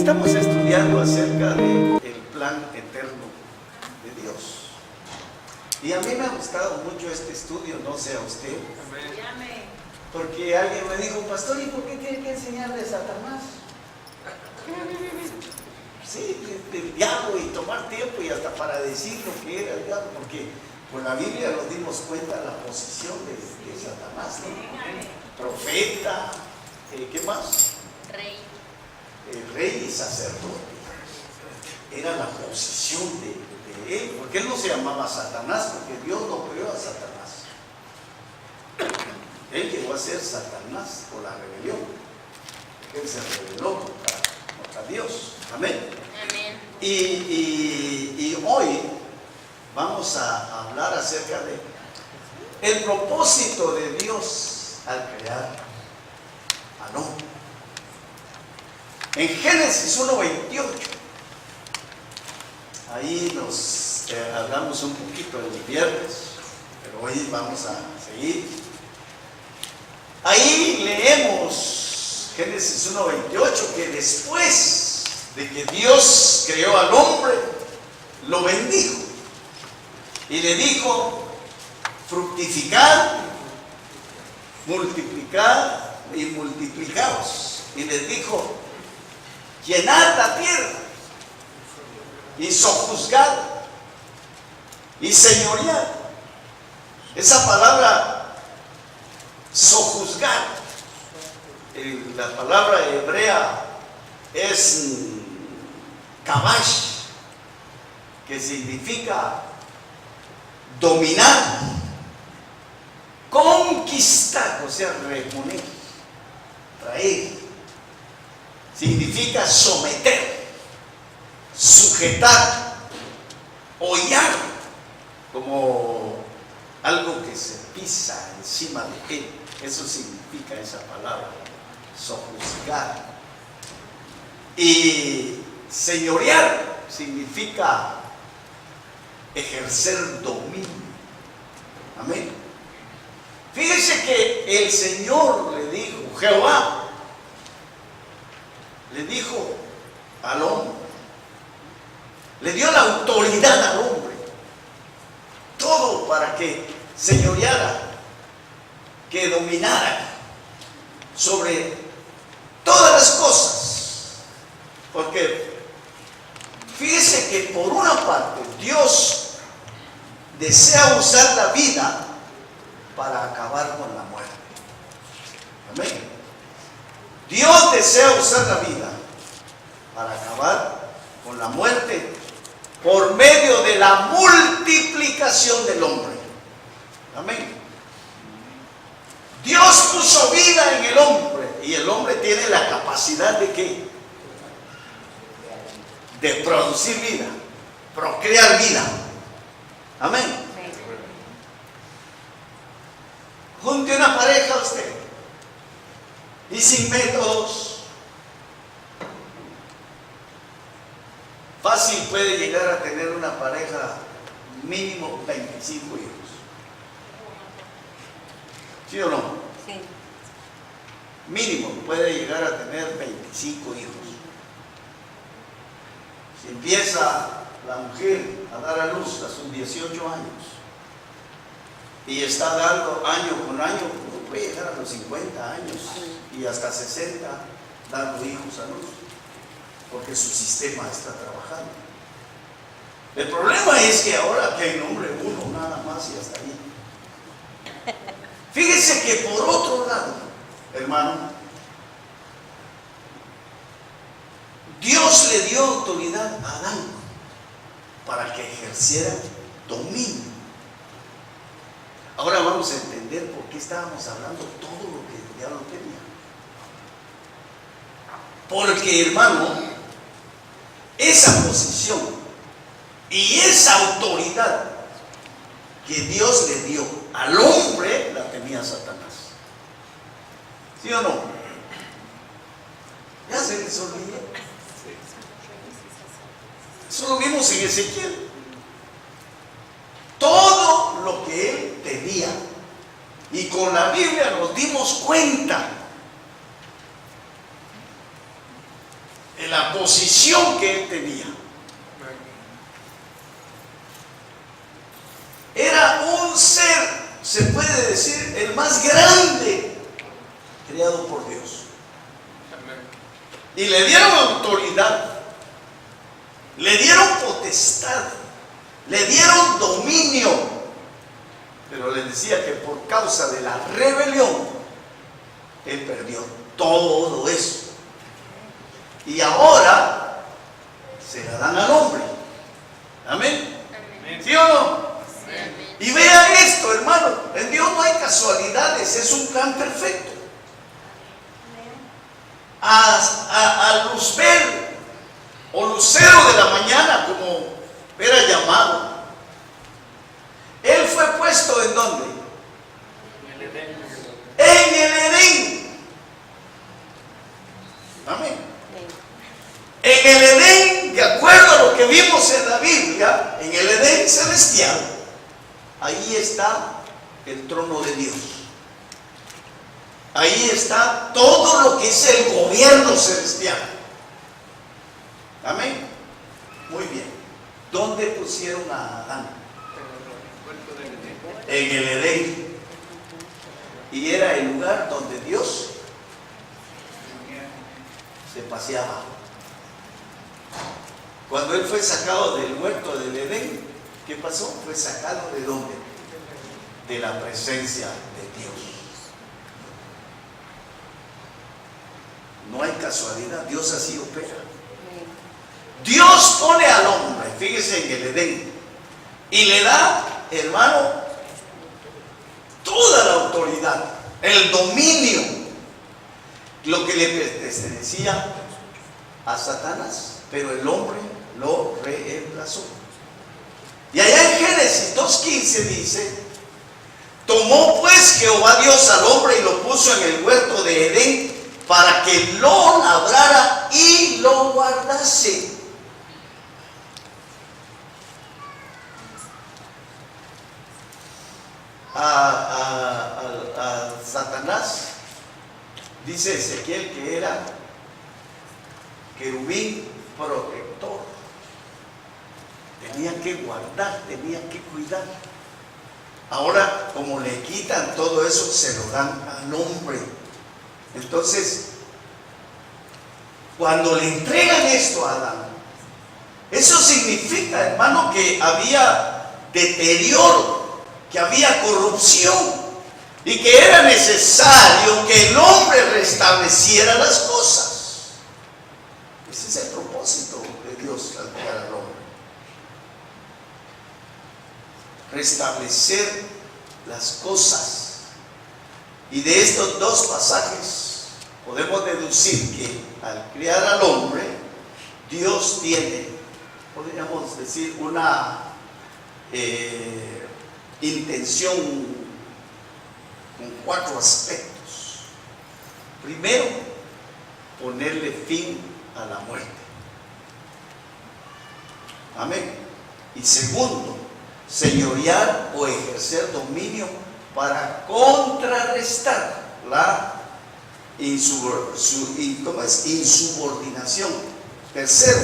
Estamos estudiando acerca del plan eterno de Dios. Y a mí me ha gustado mucho este estudio, no sé a usted. Porque alguien me dijo, pastor, ¿y por qué tiene que enseñarle a Satanás? Sí, del diablo, y tomar tiempo y hasta para decir lo que era el diablo, porque por la Biblia nos dimos cuenta de la posición de Satanás, ¿no? Profeta, ¿qué más? Rey. Rey y sacerdote. Era la posición de él, porque él no se llamaba Satanás, porque Dios no creó a Satanás. Él llegó a ser Satanás por la rebelión. Él se rebeló contra Dios. Amén. Amén. Y hoy vamos a hablar acerca de el propósito de Dios al crear al hombre. En Génesis 1:28, ahí nos hablamos un poquito el viernes, pero hoy vamos a seguir. Ahí leemos Génesis 1:28, que después de que Dios creó al hombre, lo bendijo y le dijo: fructificad, multiplicad y multiplicaos. Y les dijo: llenad la tierra y sojuzgad y señoread. Esa palabra sojuzgar, la palabra hebrea es kabash, que significa dominar, conquistar, o sea, reponer, traer. Significa someter, sujetar, hollar, como algo que se pisa encima de él. Eso significa esa palabra, sojuzgar. Y señorear significa ejercer dominio. Amén. Fíjese que el Señor le dijo, Jehová le dijo al hombre, le dio la autoridad al hombre, todo para que señoreara, que dominara sobre todas las cosas. Porque fíjese que por una parte Dios desea usar la vida para acabar con la muerte. Amén. Dios desea usar la vida para acabar con la muerte por medio de la multiplicación del hombre. Amén. Dios puso vida en el hombre y el hombre tiene la capacidad de ¿qué? De producir vida, procrear vida. Amén. Junte una pareja usted y sin métodos, fácil puede llegar a tener una pareja mínimo 25 hijos. ¿Sí o no? Sí. Mínimo puede llegar a tener 25 hijos. Si empieza la mujer a dar a luz a sus 18 años y está dando año con año, puede llegar a los 50 años y hasta 60 dando hijos a luz, porque su sistema está trabajando. El problema es que ahora que hay nombre uno nada más y hasta ahí. Fíjese que por otro lado, hermano, Dios le dio autoridad a Adán para que ejerciera dominio. Ahora vamos a entender por qué estábamos hablando todo lo que el diablo tenía. Porque, hermano, esa posición y esa autoridad que Dios le dio al hombre la tenía Satanás. ¿Sí o no? Ya se les olvidó. Eso lo vimos en Ezequiel. Todo lo que él tenía. Y con la Biblia nos dimos cuenta. La posición que él tenía. Era un ser, se puede decir, el más grande creado por Dios. Y le dieron autoridad, le dieron potestad, le dieron dominio. Pero les decía que por causa de la rebelión, él perdió todo eso. Y ahora se la dan al hombre. Amén. ¿Sí o no? Y vean esto, hermano, en Dios no hay casualidades, es un plan perfecto. A Luzbel, o Lucero de la mañana, como era llamado, él fue puesto ¿en dónde? En el Edén. Amén. En el Edén, de acuerdo a lo que vimos en la Biblia, en el Edén celestial, ahí está el trono de Dios. Ahí está todo lo que es el gobierno celestial. Amén. Muy bien. ¿Dónde pusieron a Adán? En el Edén. Y era el lugar donde Dios se paseaba. Cuando él fue sacado del huerto del Edén, ¿qué pasó? Fue sacado ¿de dónde? De la presencia de Dios. No hay casualidad, Dios así opera. Dios pone al hombre, fíjese, en el Edén, y le da, hermano, toda la autoridad, el dominio, lo que le pertenecía a Satanás, pero el hombre lo reemplazó. Y allá en Génesis 2:15 dice: tomó pues Jehová Dios al hombre y lo puso en el huerto de Edén para que lo labrara y lo guardase. A Satanás, dice Ezequiel, que era querubín protector. Tenía que guardar, tenía que cuidar. Ahora, como le quitan todo eso, se lo dan al hombre. Entonces, cuando le entregan esto a Adán, eso significa, hermano, que había deterioro, que había corrupción y que era necesario que el hombre restableciera las cosas. Ese es el propósito de Dios al crear al hombre. Restablecer las cosas. Y de estos dos pasajes podemos deducir que al crear al hombre, Dios tiene, podríamos decir, una intención con 4 aspectos. Primero, ponerle fin a la muerte. Amén. Y segundo, señorear o ejercer dominio para contrarrestar la insubordinación. Tercero,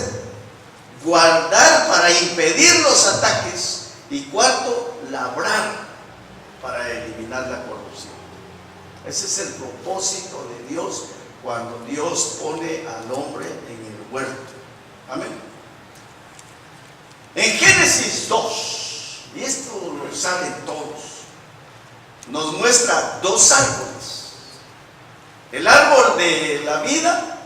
guardar para impedir los ataques. Y cuarto, labrar para eliminar la corrupción. Ese es el propósito de Dios cuando Dios pone al hombre en el huerto. Amén. En Génesis 2, y esto lo saben todos, nos muestra 2 árboles: el árbol de la vida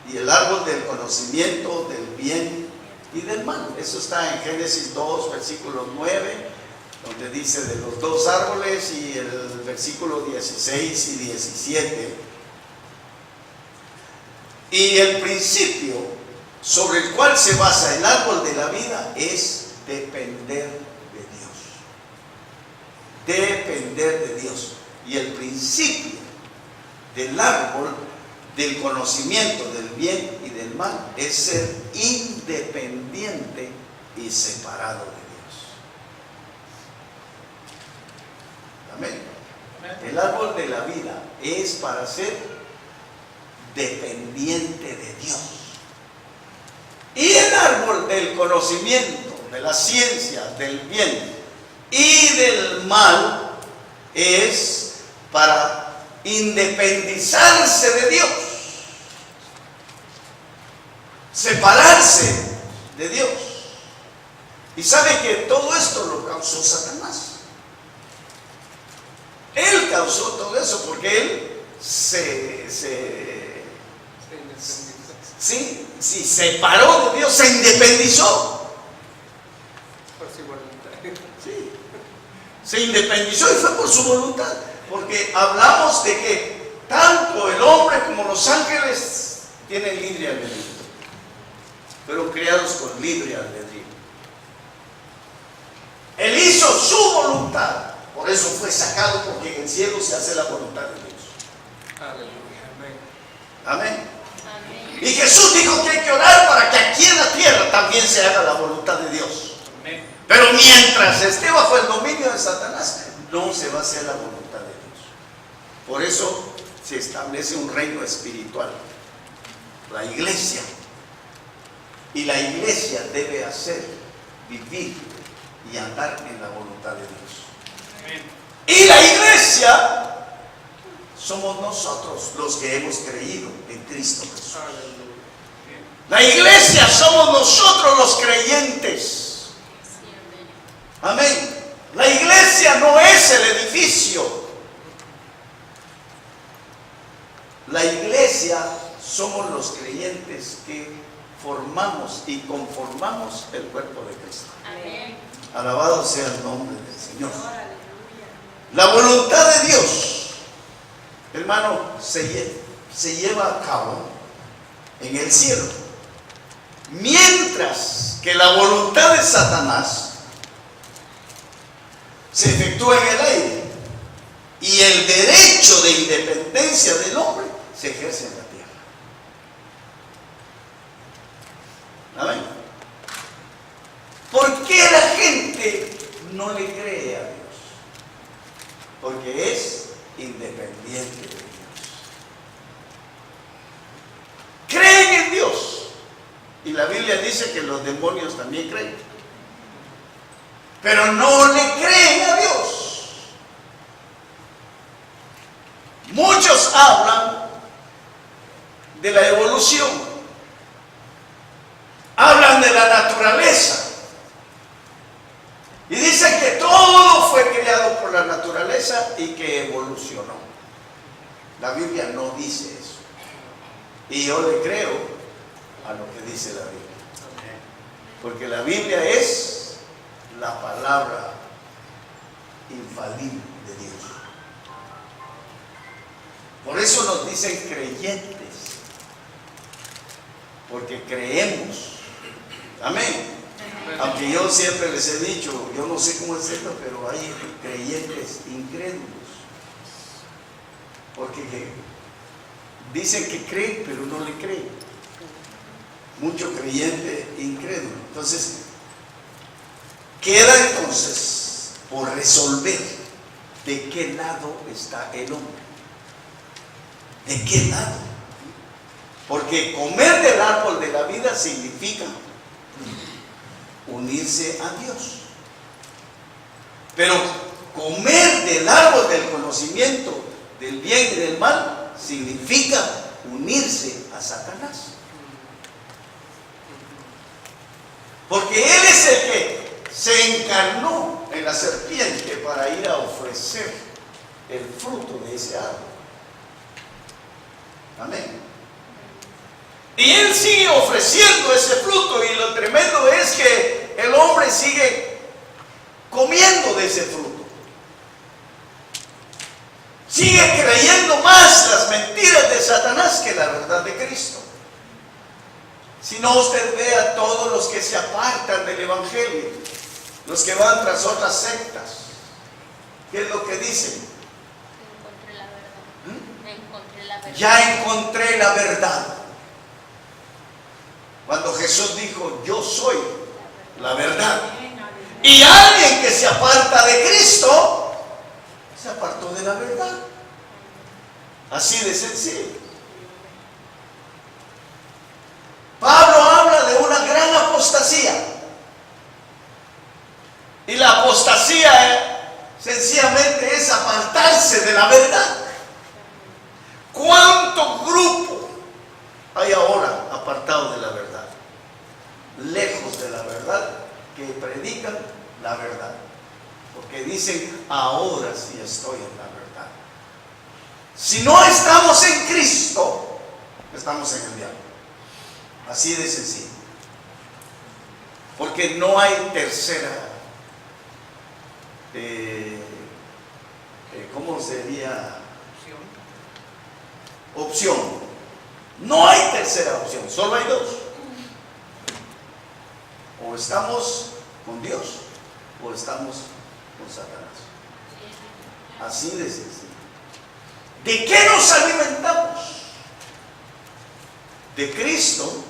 y el árbol del conocimiento del bien y del mal. Eso está en Génesis 2, versículo 9, donde dice de los 2 árboles, y el versículo 16 y 17. Y el principio sobre el cual se basa el árbol de la vida es depender de Dios. Depender de Dios. Y el principio del árbol del conocimiento del bien y del mal es ser independiente y separado de Dios. Amén. El árbol de la vida es para ser dependiente de Dios. árbol del conocimiento, de la ciencia, del bien y del mal, es para independizarse de Dios, separarse de Dios. Y sabe que todo esto lo causó Satanás. Él causó todo eso porque él se separó de Dios, se independizó. Por su voluntad. Sí, se independizó y fue por su voluntad. Porque hablamos de que tanto el hombre como los ángeles tienen libre albedrío. Fueron creados con libre albedrío. Él hizo su voluntad. Por eso fue sacado, porque en el cielo se hace la voluntad de Dios. Aleluya. Amén. Amén. Amén. Y Jesús dijo que hay que orar para que aquí en la tierra también se haga la voluntad de Dios. Amén. Pero mientras esté bajo el dominio de Satanás, no se va a hacer la voluntad de Dios. Por eso se establece un reino espiritual, la iglesia. Y la iglesia debe hacer, vivir y andar en la voluntad de Dios. Amén. Y la iglesia somos nosotros los que hemos creído en Cristo Jesús. Aleluya. La iglesia somos nosotros los creyentes. Sí, amén. Amén. La iglesia no es el edificio. La iglesia somos los creyentes que formamos y conformamos el cuerpo de Cristo. Amén. Alabado sea el nombre del Señor. Aleluya. La voluntad de Dios, hermano, se lleva a cabo en el cielo. Mientras que la voluntad de Satanás se efectúa en el aire y el derecho de independencia del hombre se ejerce en la tierra. Amén. ¿Por qué la gente no le cree a Dios? Porque es independiente de Dios. Creen en Dios. Y la Biblia dice que los demonios también creen. Pero no le creen a Dios. Muchos hablan de la evolución. Hablan de la naturaleza. Y dicen que todo fue creado por la naturaleza y que evolucionó. La Biblia no dice eso. Y yo le creo a lo que dice la Biblia. Porque la Biblia es la palabra infalible de Dios. Por eso nos dicen creyentes. Porque creemos. Amén. Aunque yo siempre les he dicho, yo no sé cómo es esto, pero hay creyentes incrédulos. Porque dicen que creen, pero no le creen. Mucho creyente incrédulo. Entonces, queda entonces por resolver de qué lado está el hombre. ¿De qué lado? Porque comer del árbol de la vida significa unirse a Dios. Pero comer del árbol del conocimiento del bien y del mal significa unirse a Satanás. Porque Él es el que se encarnó en la serpiente para ir a ofrecer el fruto de ese árbol. Amén. Y Él sigue ofreciendo ese fruto, y lo tremendo es que el hombre sigue comiendo de ese fruto. Sigue creyendo más las mentiras de Satanás que la verdad de Cristo. Si no, usted ve a todos los que se apartan del Evangelio, los que van tras otras sectas. ¿Qué es lo que dicen? Encontré la verdad. Encontré la verdad. Ya encontré la verdad. Cuando Jesús dijo, yo soy la verdad. Y alguien que se aparta de Cristo, se apartó de la verdad. Así de sencillo. Pablo habla de una gran la verdad. ¿Cuánto grupo hay ahora apartado de la verdad? Lejos de la verdad, que predican la verdad. Porque dicen, ahora sí estoy en la verdad. Si no estamos en Cristo, estamos en el diablo. Así de sencillo. Porque no hay tercera, ¿cómo sería? Opción. No hay tercera opción, solo hay dos. O estamos con Dios o estamos con Satanás. Así de sencillo. ¿De qué nos alimentamos? ¿De Cristo?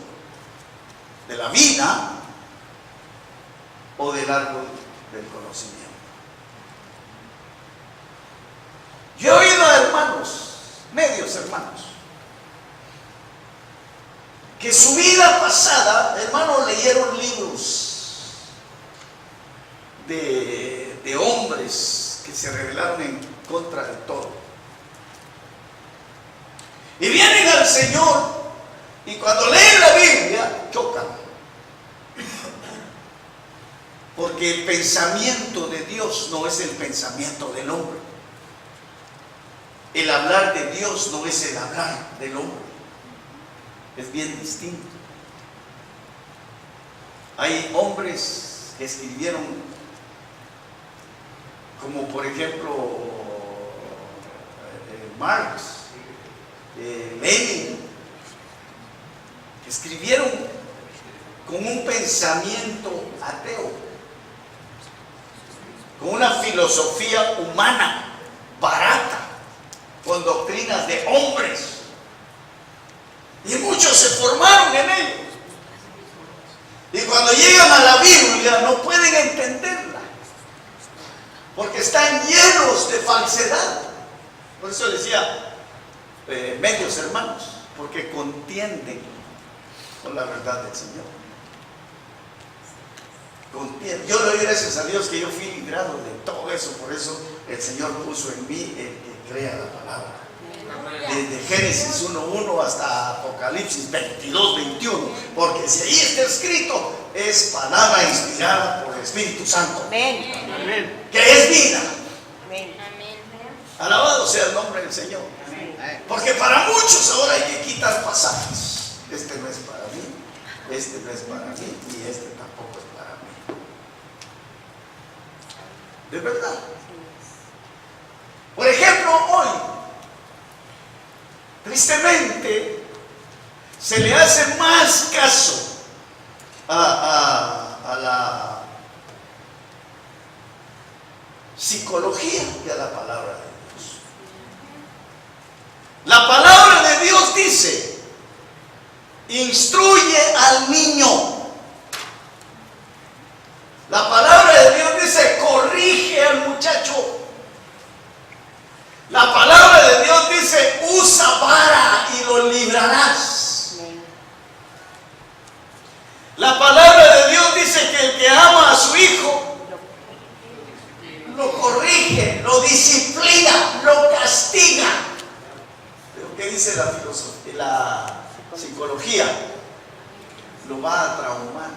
¿De la vida? ¿O del árbol del conocimiento? Yo he oído a hermanos, medios hermanos, que su vida pasada, hermanos, leyeron libros de hombres que se rebelaron en contra de todo. Y vienen al Señor y cuando leen la Biblia, chocan. Porque el pensamiento de Dios no es el pensamiento del hombre. El hablar de Dios no es el hablar del hombre. Es bien distinto. Hay hombres que escribieron, como por ejemplo Marx, Lenin, que escribieron con un pensamiento ateo, con una filosofía humana, barata, con doctrinas de hombres. Y muchos se formaron en ello. Y cuando llegan a la Biblia no pueden entenderla, porque están llenos de falsedad. Por eso decía, medios hermanos, porque contienden con la verdad del Señor. Yo le doy gracias a Dios que yo fui librado de todo eso. Por eso el Señor puso en mí el que crea la palabra. Desde Génesis 1:1 hasta Apocalipsis 22:21. Porque si ahí está escrito, es palabra inspirada por el Espíritu Santo. Amén. Que es vida. Amén. Alabado sea el nombre del Señor. Porque para muchos ahora hay que quitar pasajes. Este no es para mí, este no es para mí y este tampoco es para mí. De verdad. Por ejemplo, hoy, tristemente, se le hace más caso a la psicología que a la palabra de Dios. La palabra de Dios dice, instruye al niño. La palabra de Dios dice, corrige al muchacho. La palabra de Dios dice, usa vara y lo librarás. La palabra de Dios dice que el que ama a su hijo lo corrige, lo disciplina, lo castiga. Pero ¿qué dice la filosofía, la psicología? Lo va a traumar.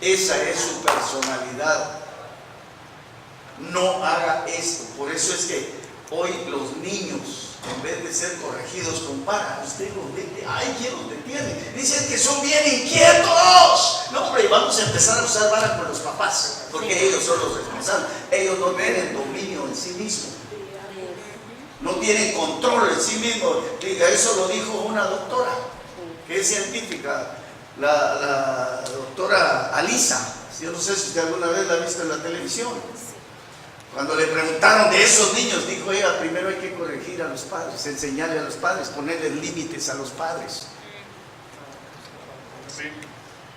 Esa es su personalidad. No haga esto. Por eso es que hoy los niños, en vez de ser corregidos con vara, usted los ve, ay, ¿quién los detiene? Dicen que son bien inquietos. No, hombre, vamos a empezar a usar vara con los papás, porque ellos son los responsables. Ellos no tienen dominio en sí mismos. No tienen control en sí mismos. Eso lo dijo una doctora, que es científica, la doctora Alisa. Yo no sé si usted alguna vez la ha visto en la televisión. Cuando le preguntaron de esos niños, dijo ella, primero hay que corregir a los padres, enseñarle a los padres, ponerles límites a los padres.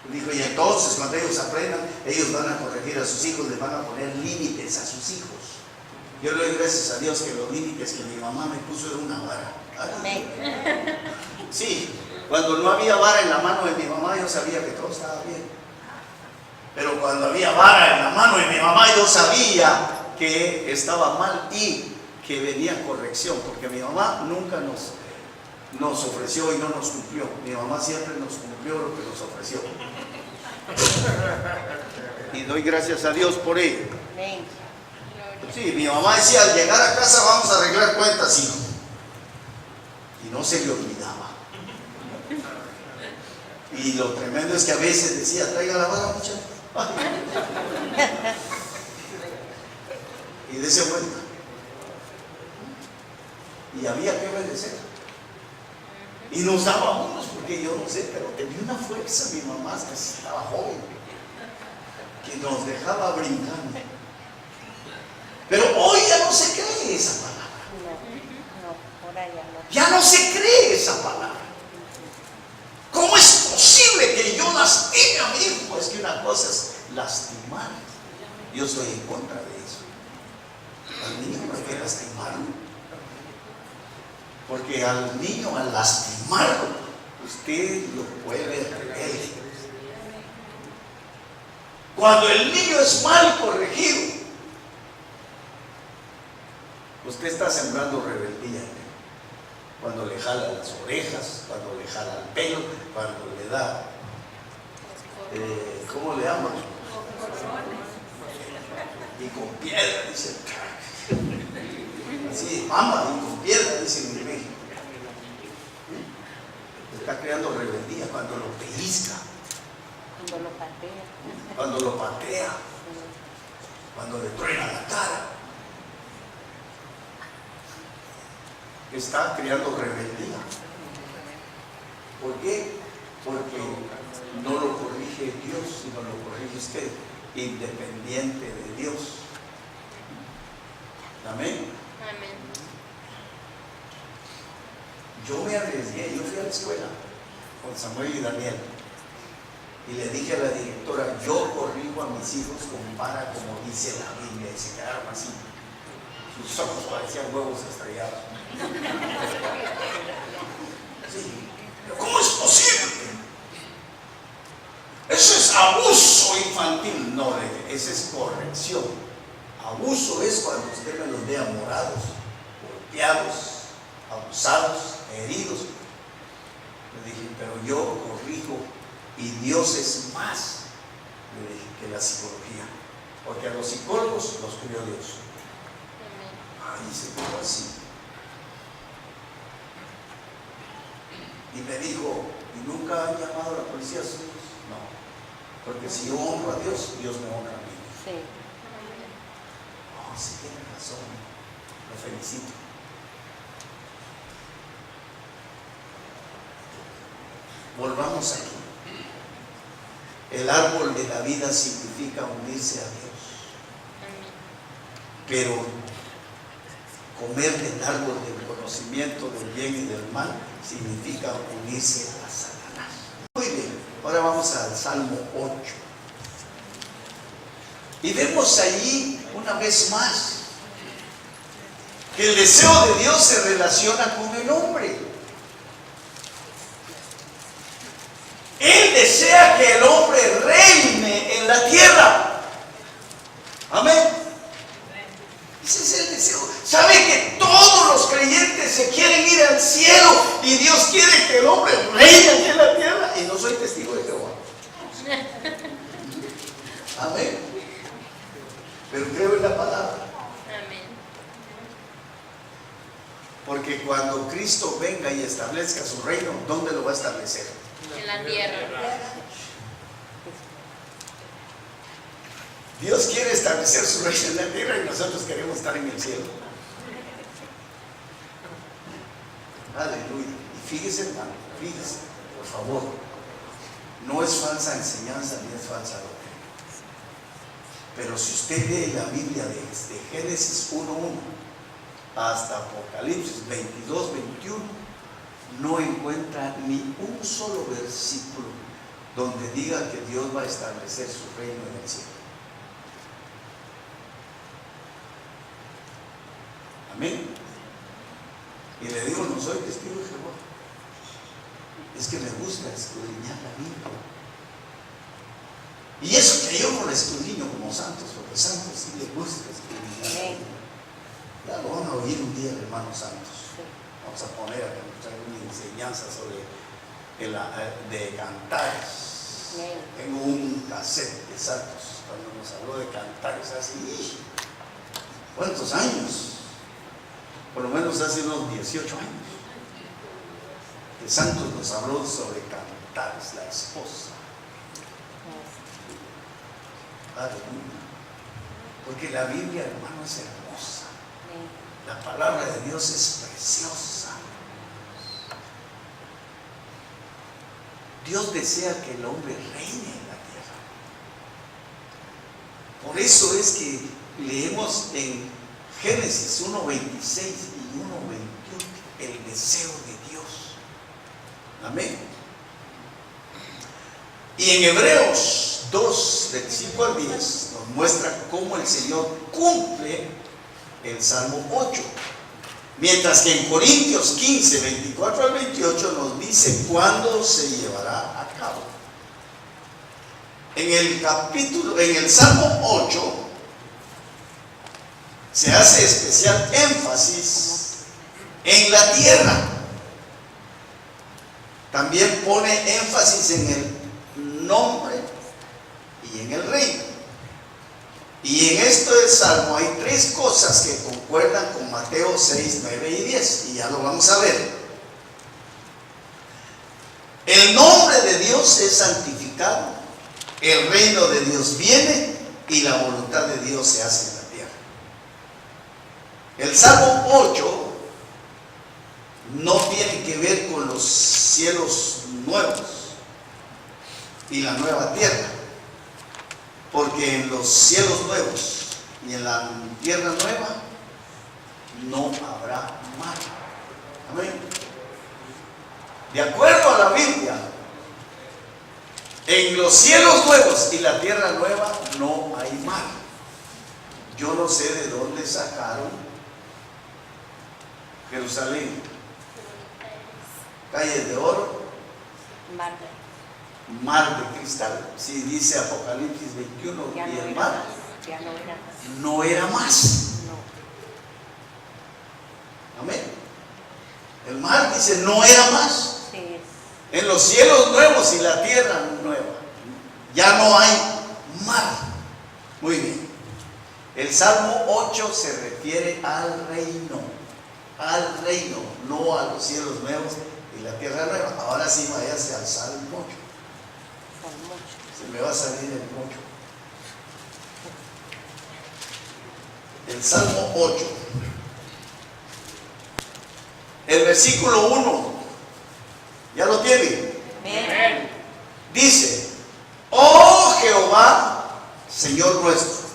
Dijo, y entonces cuando ellos aprendan, ellos van a corregir a sus hijos, les van a poner límites a sus hijos. Yo le doy gracias a Dios que los límites que mi mamá me puso era una vara. Sí, cuando no había vara en la mano de mi mamá, yo sabía que todo estaba bien. Pero cuando había vara en la mano de mi mamá, yo sabía que estaba mal y que venía corrección, porque mi mamá nunca nos ofreció y no nos cumplió. Mi mamá siempre nos cumplió lo que nos ofreció. Y doy gracias a Dios por ello. Amén. Sí, mi mamá decía, al llegar a casa vamos a arreglar cuentas, hijo. Y no se le olvidaba. Y lo tremendo es que a veces decía, traiga la vara, muchachos. Y dése cuenta. Y había que obedecer. Y nos daba unos, porque yo no sé, pero tenía una fuerza mi mamá, que estaba joven, que nos dejaba brincando. Pero hoy ya no se cree esa palabra. No, ahora ya no. Ya no se cree esa palabra. ¿Cómo es posible que yo lastime a mi hijo? Es que una cosa es lastimar. Yo estoy en contra de eso. Al niño no hay que lastimarlo. Porque al niño, al lastimarlo, usted lo puede rebelde. Cuando el niño es mal corregido, usted está sembrando rebeldía. Cuando le jala las orejas, cuando le jala el pelo, cuando le da, ¿cómo le llaman? Y con piedra, dice. Así, mama, y con piedra, dice mi México. Está creando rebeldía cuando lo pellizca. Cuando lo patea. Cuando lo patea. Cuando le truena la cara. Está creando rebeldía. ¿Por qué? Porque no lo corrige Dios, sino lo corrige usted, independiente de Dios. Amén. Amén. Yo me arriesgué, yo fui a la escuela con Samuel y Daniel y le dije a la directora, yo corrijo a mis hijos con vara como dice la Biblia, y se quedaron así. Sus ojos parecían huevos estrellados. Sí. ¿Pero cómo es posible? Eso es abuso infantil. No, esa es corrección. Abuso es cuando usted me los vea morados, golpeados, abusados, heridos. Le dije, pero yo corrijo y Dios es más, le dije, que la psicología. Porque a los psicólogos los crió Dios. Y se quedó así. Y me dijo, ¿y nunca han llamado a la policía? No, porque si yo honro a Dios, Dios me honra a mí. Sí. Oh, sí tiene razón, lo felicito. Volvamos aquí. El árbol de la vida significa unirse a Dios. Pero comer del árbol del conocimiento del bien y del mal significa unirse a Satanás. Muy bien, ahora vamos al Salmo 8. Y vemos allí una vez más que el deseo de Dios se relaciona con el hombre. Él desea que el hombre reine en la tierra. Amén. Ese es el deseo. ¿Sabe que todos los creyentes se quieren ir al cielo y Dios quiere que el hombre reine aquí en la tierra? Y no soy testigo de Jehová. Amén. Pero creo en la palabra. Amén. Porque cuando Cristo venga y establezca su reino, ¿dónde lo va a establecer? En la tierra. Dios quiere establecer su reino en la tierra y nosotros queremos estar en el cielo. Aleluya. Y fíjese, hermano, fíjese, por favor, no es falsa enseñanza ni es falsa doctrina. Pero si usted lee la Biblia desde Génesis 1:1 hasta Apocalipsis 22:21, no encuentra ni un solo versículo donde diga que Dios va a establecer su reino en el cielo. Amén. Y le digo, no soy testigo de Jehová. Es que me gusta escudriñar la Biblia. Y eso que que yo no la escudriño como santos, porque santos sí les gusta escudriñar. Ya lo van a oír un día, hermanos santos. Vamos a poner a traer una enseñanza sobre de cantares. Tengo un cassette de santos cuando nos habló de cantares así. ¿Cuántos años? Por lo menos hace unos 18 años. De santos nos habló sobre cantares, la esposa. Aleluya. Porque la Biblia, hermano, es hermosa. La palabra de Dios es preciosa. Dios desea que el hombre reine en la tierra. Por eso es que leemos en Génesis 1:26 y 1:28 el deseo de Dios. Amén. Y en Hebreos 2, del 5 al 10, nos muestra cómo el Señor cumple el Salmo 8. Mientras que en Corintios 15, 24 al 28 nos dice cuándo se llevará a cabo. En el Salmo 8 se hace especial énfasis en la tierra. También pone énfasis en el nombre y en el reino. Y en esto del Salmo hay tres cosas que concuerdan con Mateo 6, 9 y 10. Y ya lo vamos a ver. El nombre de Dios es santificado. El reino de Dios viene y la voluntad de Dios se hace en la tierra. El Salmo 8 no tiene que ver con los cielos nuevos y la nueva tierra. Porque en los cielos nuevos y en la tierra nueva no habrá mar. Amén. De acuerdo a la Biblia, en los cielos nuevos y la tierra nueva no hay mar. Yo no sé de dónde sacaron Jerusalén, calles de oro, mar de cristal. Si dice Apocalipsis 21 y el mar no era más. Amén. El mar dice no era más. En los cielos nuevos y la tierra nueva ya no hay mar. Muy bien. El Salmo 8 se refiere al reino, no a los cielos nuevos y la tierra nueva. Ahora sí, váyase al Salmo 8. Se me va a salir el 8. El Salmo 8. El versículo 1. ¿Ya lo tiene? Amén. Dice: oh Jehová, Señor nuestro,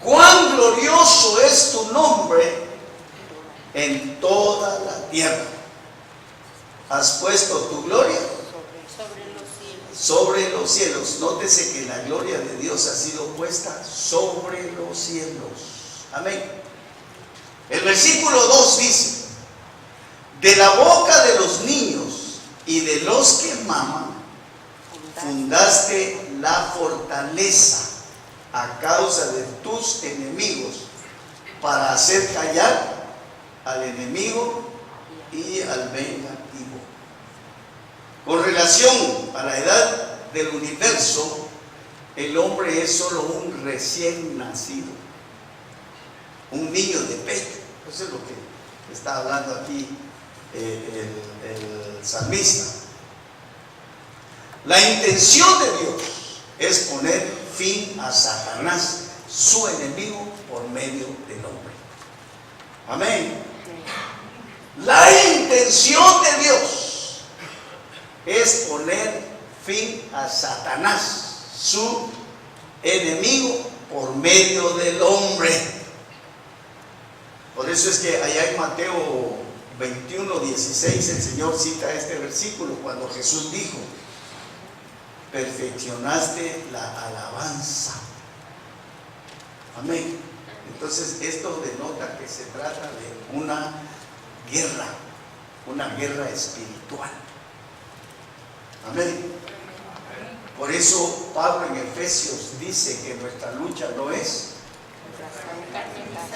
cuán glorioso es tu nombre en toda la tierra. Has puesto tu gloria sobre los cielos. Nótese que la gloria de Dios ha sido puesta sobre los cielos. Amén. El versículo 2 dice: de la boca de los niños y de los que maman fundaste la fortaleza a causa de tus enemigos, para hacer callar al enemigo y al vengativo. Con relación a la edad del universo, el hombre es solo un recién nacido, un niño de pecho. Eso es lo que está hablando aquí el salmista. La intención de Dios es poner fin a Satanás, su enemigo, por medio del hombre. Amén. La intención de Dios es poner fin a Satanás, su enemigo, por medio del hombre. Por eso es que allá en Mateo 21:16 el Señor cita este versículo cuando Jesús dijo: perfeccionaste la alabanza. Amén. Entonces esto denota que se trata de una guerra espiritual. Amén. Por eso Pablo en Efesios dice que nuestra lucha no es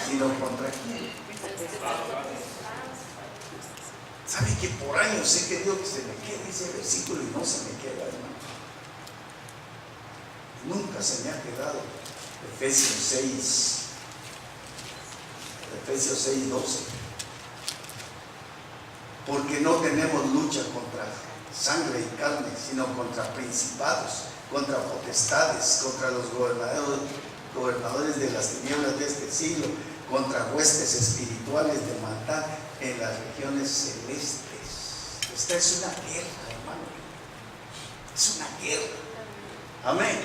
sino contra quién. ¿Sabe que por años he querido que se me quede ese versículo y no se me queda, hermano? Nunca se me ha quedado. Efesios 6:12. Porque no tenemos lucha contra sangre y carne, sino contra principados, contra potestades, contra los gobernadores de las tinieblas de este siglo, contra huestes espirituales de maldad en las regiones celestes. Esta es una guerra, hermano. Es una guerra. Amén.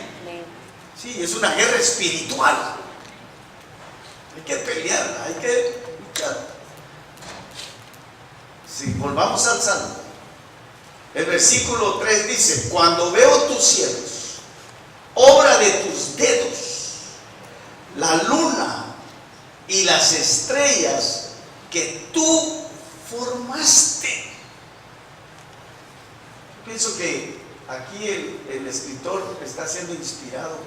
Sí, es una guerra espiritual. Hay que pelearla, hay que luchar. Si volvamos al Salmo, el versículo 3 dice: cuando veo tus cielos, obra de tus dedos, la luna y las estrellas que tú formaste. Pienso que aquí el escritor está siendo inspirado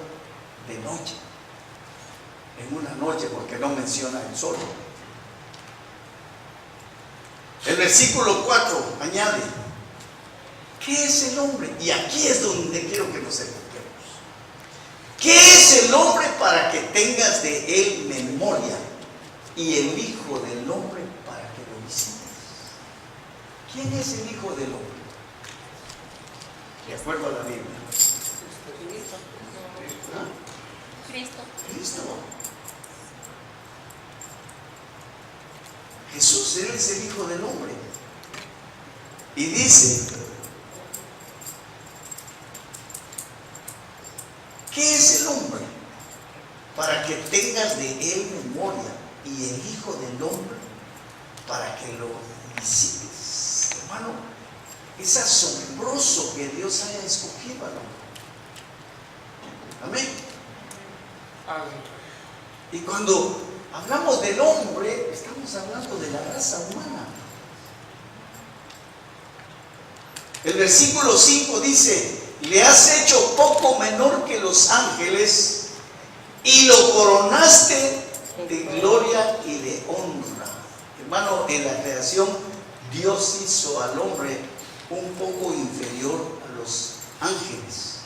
de noche, en una noche, porque no menciona el sol. El versículo 4 añade: ¿qué es el hombre? Y aquí es donde quiero que nos enfoquemos. ¿Qué es el hombre para que tengas de él memoria? Y el hijo del hombre para que lo visites. ¿Quién es el hijo del hombre? De acuerdo a la Biblia. ¿Ah? Cristo. Jesús, Él es el hijo del hombre. Y dice: ¿qué es el hombre? Para que tengas de él memoria, y el hijo del hombre para que lo visites. Hermano, es asombroso que Dios haya escogido al hombre. Amén. Y cuando hablamos del hombre, estamos hablando de la raza humana. El versículo 5 dice: le has hecho poco menor que los ángeles y lo coronaste de gloria y de honra. Hermano, en la creación Dios hizo al hombre un poco inferior a los ángeles.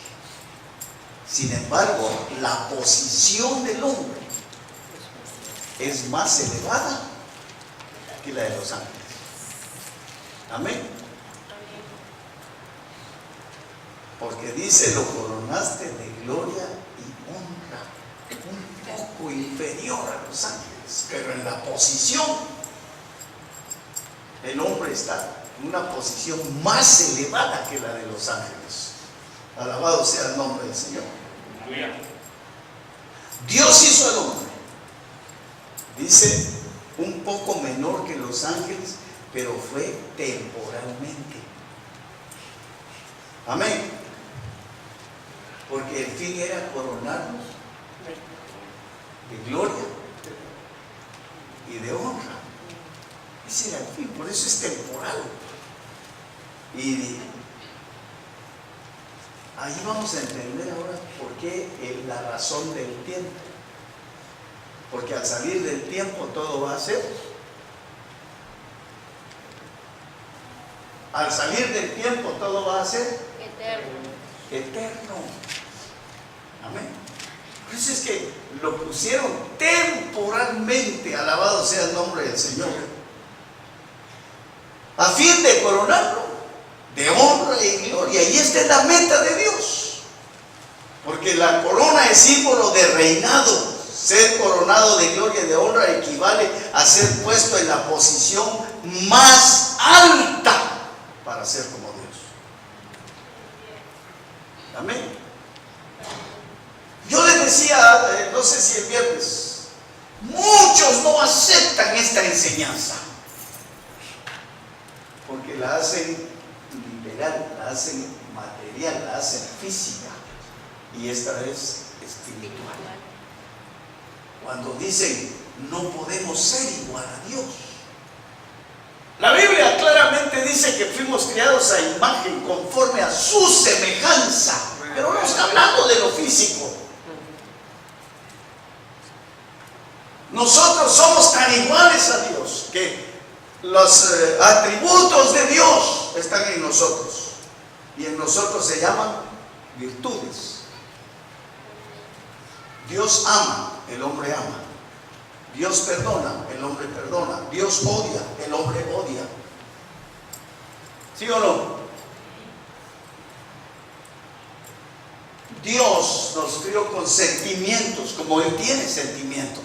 Sin embargo, la posición del hombre es más elevada que la de los ángeles. Amén. Porque dice: lo coronaste de gloria y honra. Un poco inferior a los ángeles, pero en la posición, el hombre está en una posición más elevada que la de los ángeles. Alabado sea el nombre del Señor. Dios hizo al hombre, dice, un poco menor que los ángeles, pero fue temporalmente. Amén. Porque el fin era coronarnos de gloria y de honra. Ese era el fin, por eso es temporal. Y ahí vamos a entender ahora por qué la razón del tiempo. Porque al salir del tiempo todo va a ser. Al salir del tiempo todo va a ser eterno. Amén. Por eso es que lo pusieron temporalmente, alabado sea el nombre del Señor, a fin de coronarlo de honra y gloria. Y esta es la meta de Dios, porque la corona es símbolo de reinado. Ser coronado de gloria y de honra equivale a ser puesto en la posición más alta para ser como Dios. Amén. Yo les decía, no sé si el viernes, muchos no aceptan esta enseñanza porque la hacen literal, la hacen material, la hacen física, y esta es espiritual. Cuando dicen: no podemos ser igual a Dios. La Biblia claramente dice que fuimos creados a imagen conforme a su semejanza. pero no está hablando de lo físico. Nosotros somos tan iguales a Dios que los atributos de Dios están en nosotros. Y en nosotros se llaman virtudes. Dios ama, el hombre ama. Dios perdona, el hombre perdona. Dios odia, el hombre odia. ¿Sí o no? Dios nos crió con sentimientos, como Él tiene sentimientos.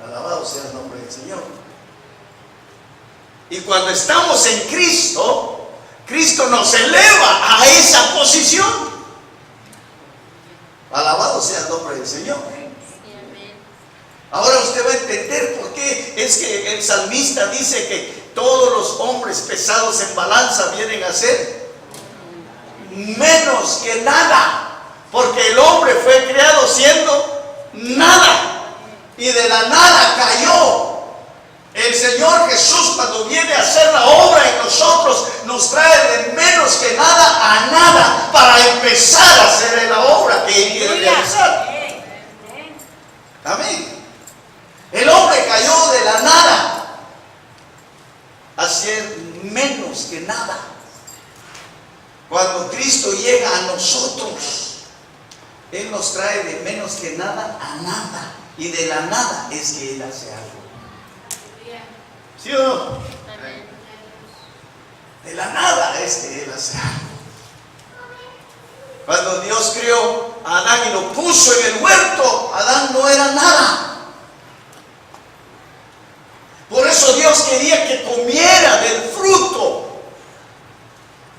Alabado sea el nombre del Señor. Y cuando estamos en Cristo, Cristo nos eleva a esa posición. Alabado sea el nombre del Señor. Ahora usted va a entender por qué es que el salmista dice que todos los hombres pesados en balanza vienen a ser menos que nada, porque el hombre fue creado siendo nada y de la nada cayó. El Señor Jesús, cuando viene a hacer la obra en nosotros, nos trae de menos que nada a nada para empezar a hacer la obra que Él quiere realizar. Amén. El hombre cayó de la nada a ser menos que nada. Cuando Cristo llega a nosotros, Él nos trae de menos que nada a nada. Y de la nada es que Él hace algo. ¿Sí o no? De la nada es que Él hace algo. Cuando Dios creó a Adán y lo puso en el huerto, Adán no era nada. Por eso Dios quería que comiera del fruto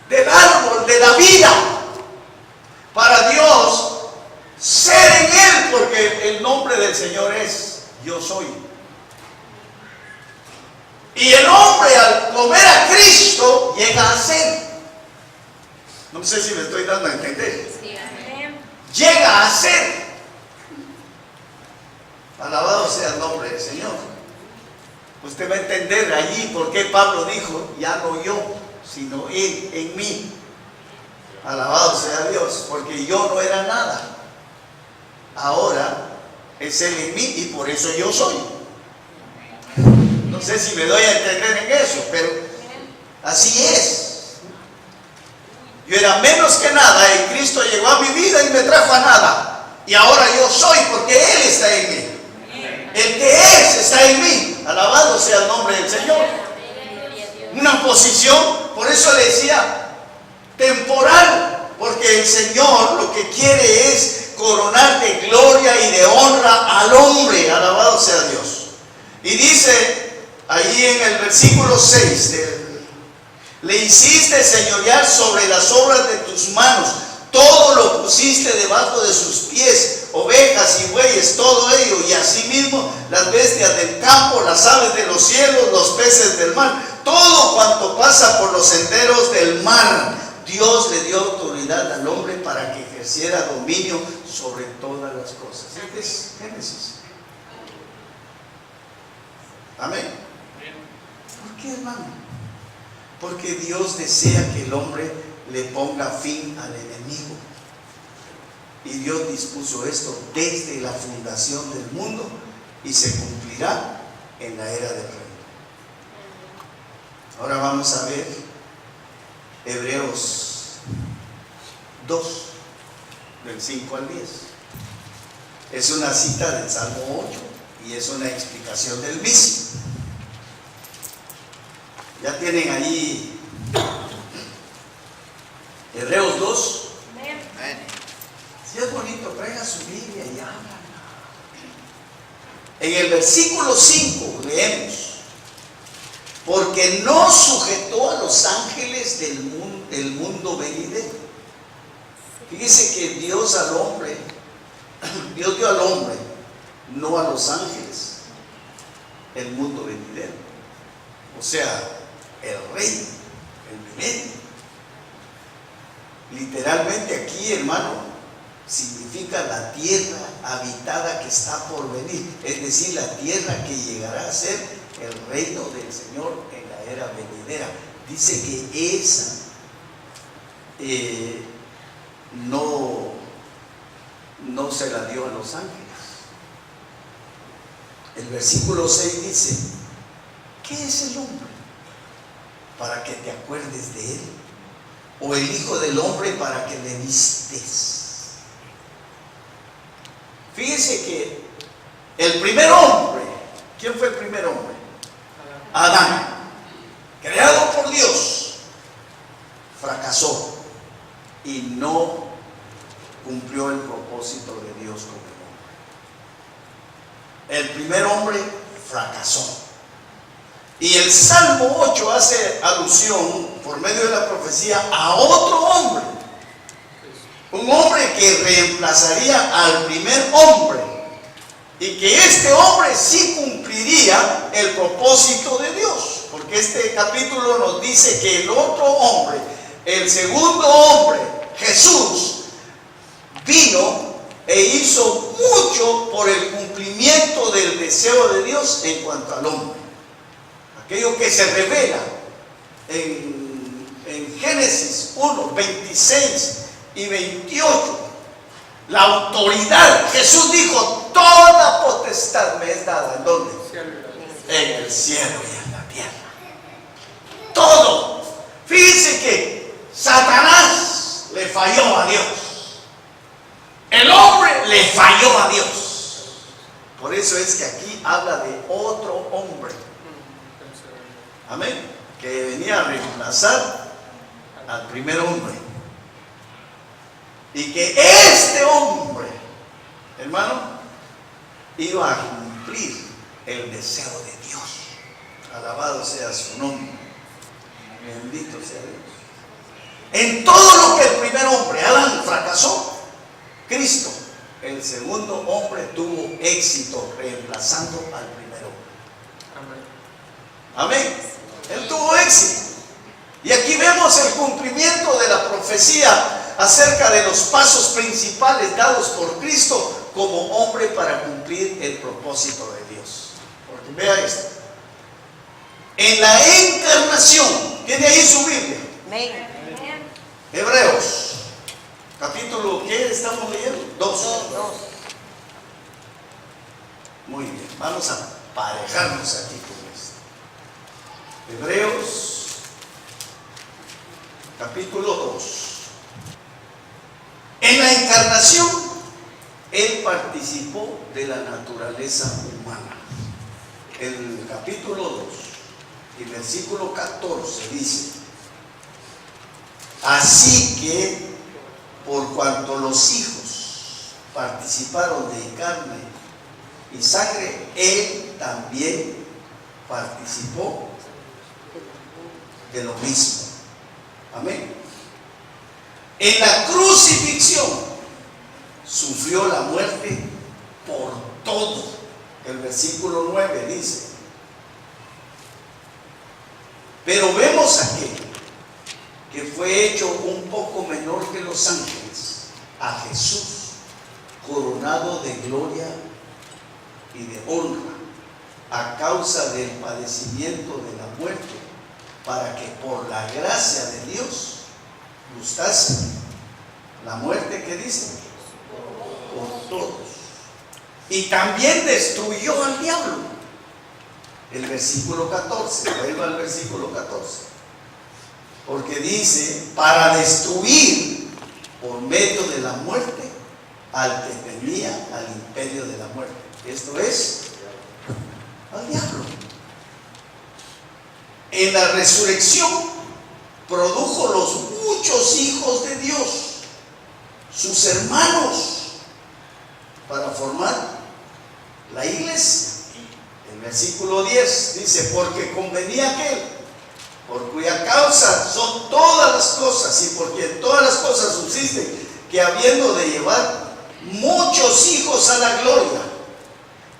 del árbol de la vida, para Dios ser en Él, porque el nombre del Señor es Yo Soy. Y el hombre, al comer a Cristo, llega a ser. No sé si me estoy dando a entender. Sí, amén. Llega a ser. Alabado sea el nombre del Señor. Usted va a entender allí por qué Pablo dijo: ya no yo, sino Él en mí. Alabado sea Dios, porque yo no era nada. Ahora es Él en mí y por eso yo soy. No sé si me doy a entender en eso, pero así es. Yo era menos que nada y Cristo llegó a mi vida y me trajo a nada. Y ahora yo soy porque Él está en mí. El que es está en mí. Alabado sea el nombre del Señor. Una posición, por eso le decía, temporal, porque el Señor lo que quiere es coronar de gloria y de honra al hombre. Alabado sea Dios. Y dice ahí en el versículo 6, le hiciste señorear sobre las obras de tus manos, todo lo pusiste debajo de sus pies, ovejas y bueyes, todo ello, y asimismo las bestias del campo, las aves de los cielos, los peces del mar, todo cuanto pasa por los senderos del mar. Dios le dio autoridad al hombre para que ejerciera dominio sobre todas las cosas. Este es Génesis. Amén. ¿Por qué, hermano? Porque Dios desea que el hombre le ponga fin al enemigo. Y Dios dispuso esto desde la fundación del mundo y se cumplirá en la era del reino. Ahora vamos a ver Hebreos 2, del 5 al 10. Es una cita del Salmo 8 y es una explicación del mismo. Ya tienen ahí Hebreos 2. Si es bonito, traiga su Biblia y habla. En el versículo 5 leemos: porque no sujetó a los ángeles del mundo venidero. Fíjese que Dios al hombre, Dios dio al hombre, no a los ángeles, el mundo venidero. O sea, el reino, el milenio. Literalmente aquí, hermano, significa la tierra habitada que está por venir, es decir, la tierra que llegará a ser el reino del Señor en la era venidera. Dice que esa no se la dio a los ángeles. El versículo 6 dice: ¿qué es el hombre para que te acuerdes de él? ¿O el hijo del hombre para que le vistes? Fíjese que el primer hombre, ¿quién fue el primer hombre? Adán, creado por Dios, fracasó y no cumplió el propósito de Dios con el hombre. El primer hombre fracasó. Y el Salmo 8 hace alusión, por medio de la profecía, a otro hombre. Un hombre que reemplazaría al primer hombre. Y que este hombre sí cumpliría el propósito de Dios. Porque este capítulo nos dice que el otro hombre, el segundo hombre, Jesús, vino e hizo mucho por el cumplimiento del deseo de Dios en cuanto al hombre. Aquello que se revela en Génesis 1, 26 y 28. La autoridad, Jesús dijo: toda potestad me es dada. ¿En dónde? En el cielo y en la tierra. Todo. Fíjense que Satanás le falló a Dios. El hombre le falló a Dios. Por eso es que aquí habla de otro hombre. Amén. Que venía a reemplazar al primer hombre. Y que este hombre, hermano, iba a cumplir el deseo de Dios. Alabado sea su nombre. Bendito sea Dios. En todo lo que el primer hombre, Adán, fracasó, Cristo, el segundo hombre, tuvo éxito reemplazando al primer hombre. Amén. Él tuvo éxito. Y aquí vemos el cumplimiento de la profecía acerca de los pasos principales dados por Cristo como hombre para cumplir el propósito de Dios. Porque vea esto. En la encarnación, ¿tiene ahí su Biblia? Amén. Hebreos, capítulo, ¿qué estamos leyendo? 2. Muy bien, vamos a parejarnos aquí con esto. Hebreos, capítulo 2. En la encarnación, Él participó de la naturaleza humana. El capítulo 2 y versículo 14 dice: así que, por cuanto los hijos participaron de carne y sangre, Él también participó de lo mismo. Amén. En la crucifixión sufrió la muerte por todo. El versículo 9 dice: pero vemos aquel que fue hecho un poco menor que los ángeles, a Jesús, coronado de gloria y de honra, a causa del padecimiento de la muerte, para que por la gracia de Dios gustase la muerte, que dice, por todos. Y también destruyó al diablo. El versículo 14, vuelva al versículo 14. Porque dice: para destruir por medio de la muerte al que tenía al imperio de la muerte. Esto es, al diablo. En la resurrección produjo los muchos hijos de Dios, sus hermanos, para formar la iglesia. El versículo 10 dice: porque convenía aquel por cuya causa son todas las cosas y por quien todas las cosas subsisten, que habiendo de llevar muchos hijos a la gloria,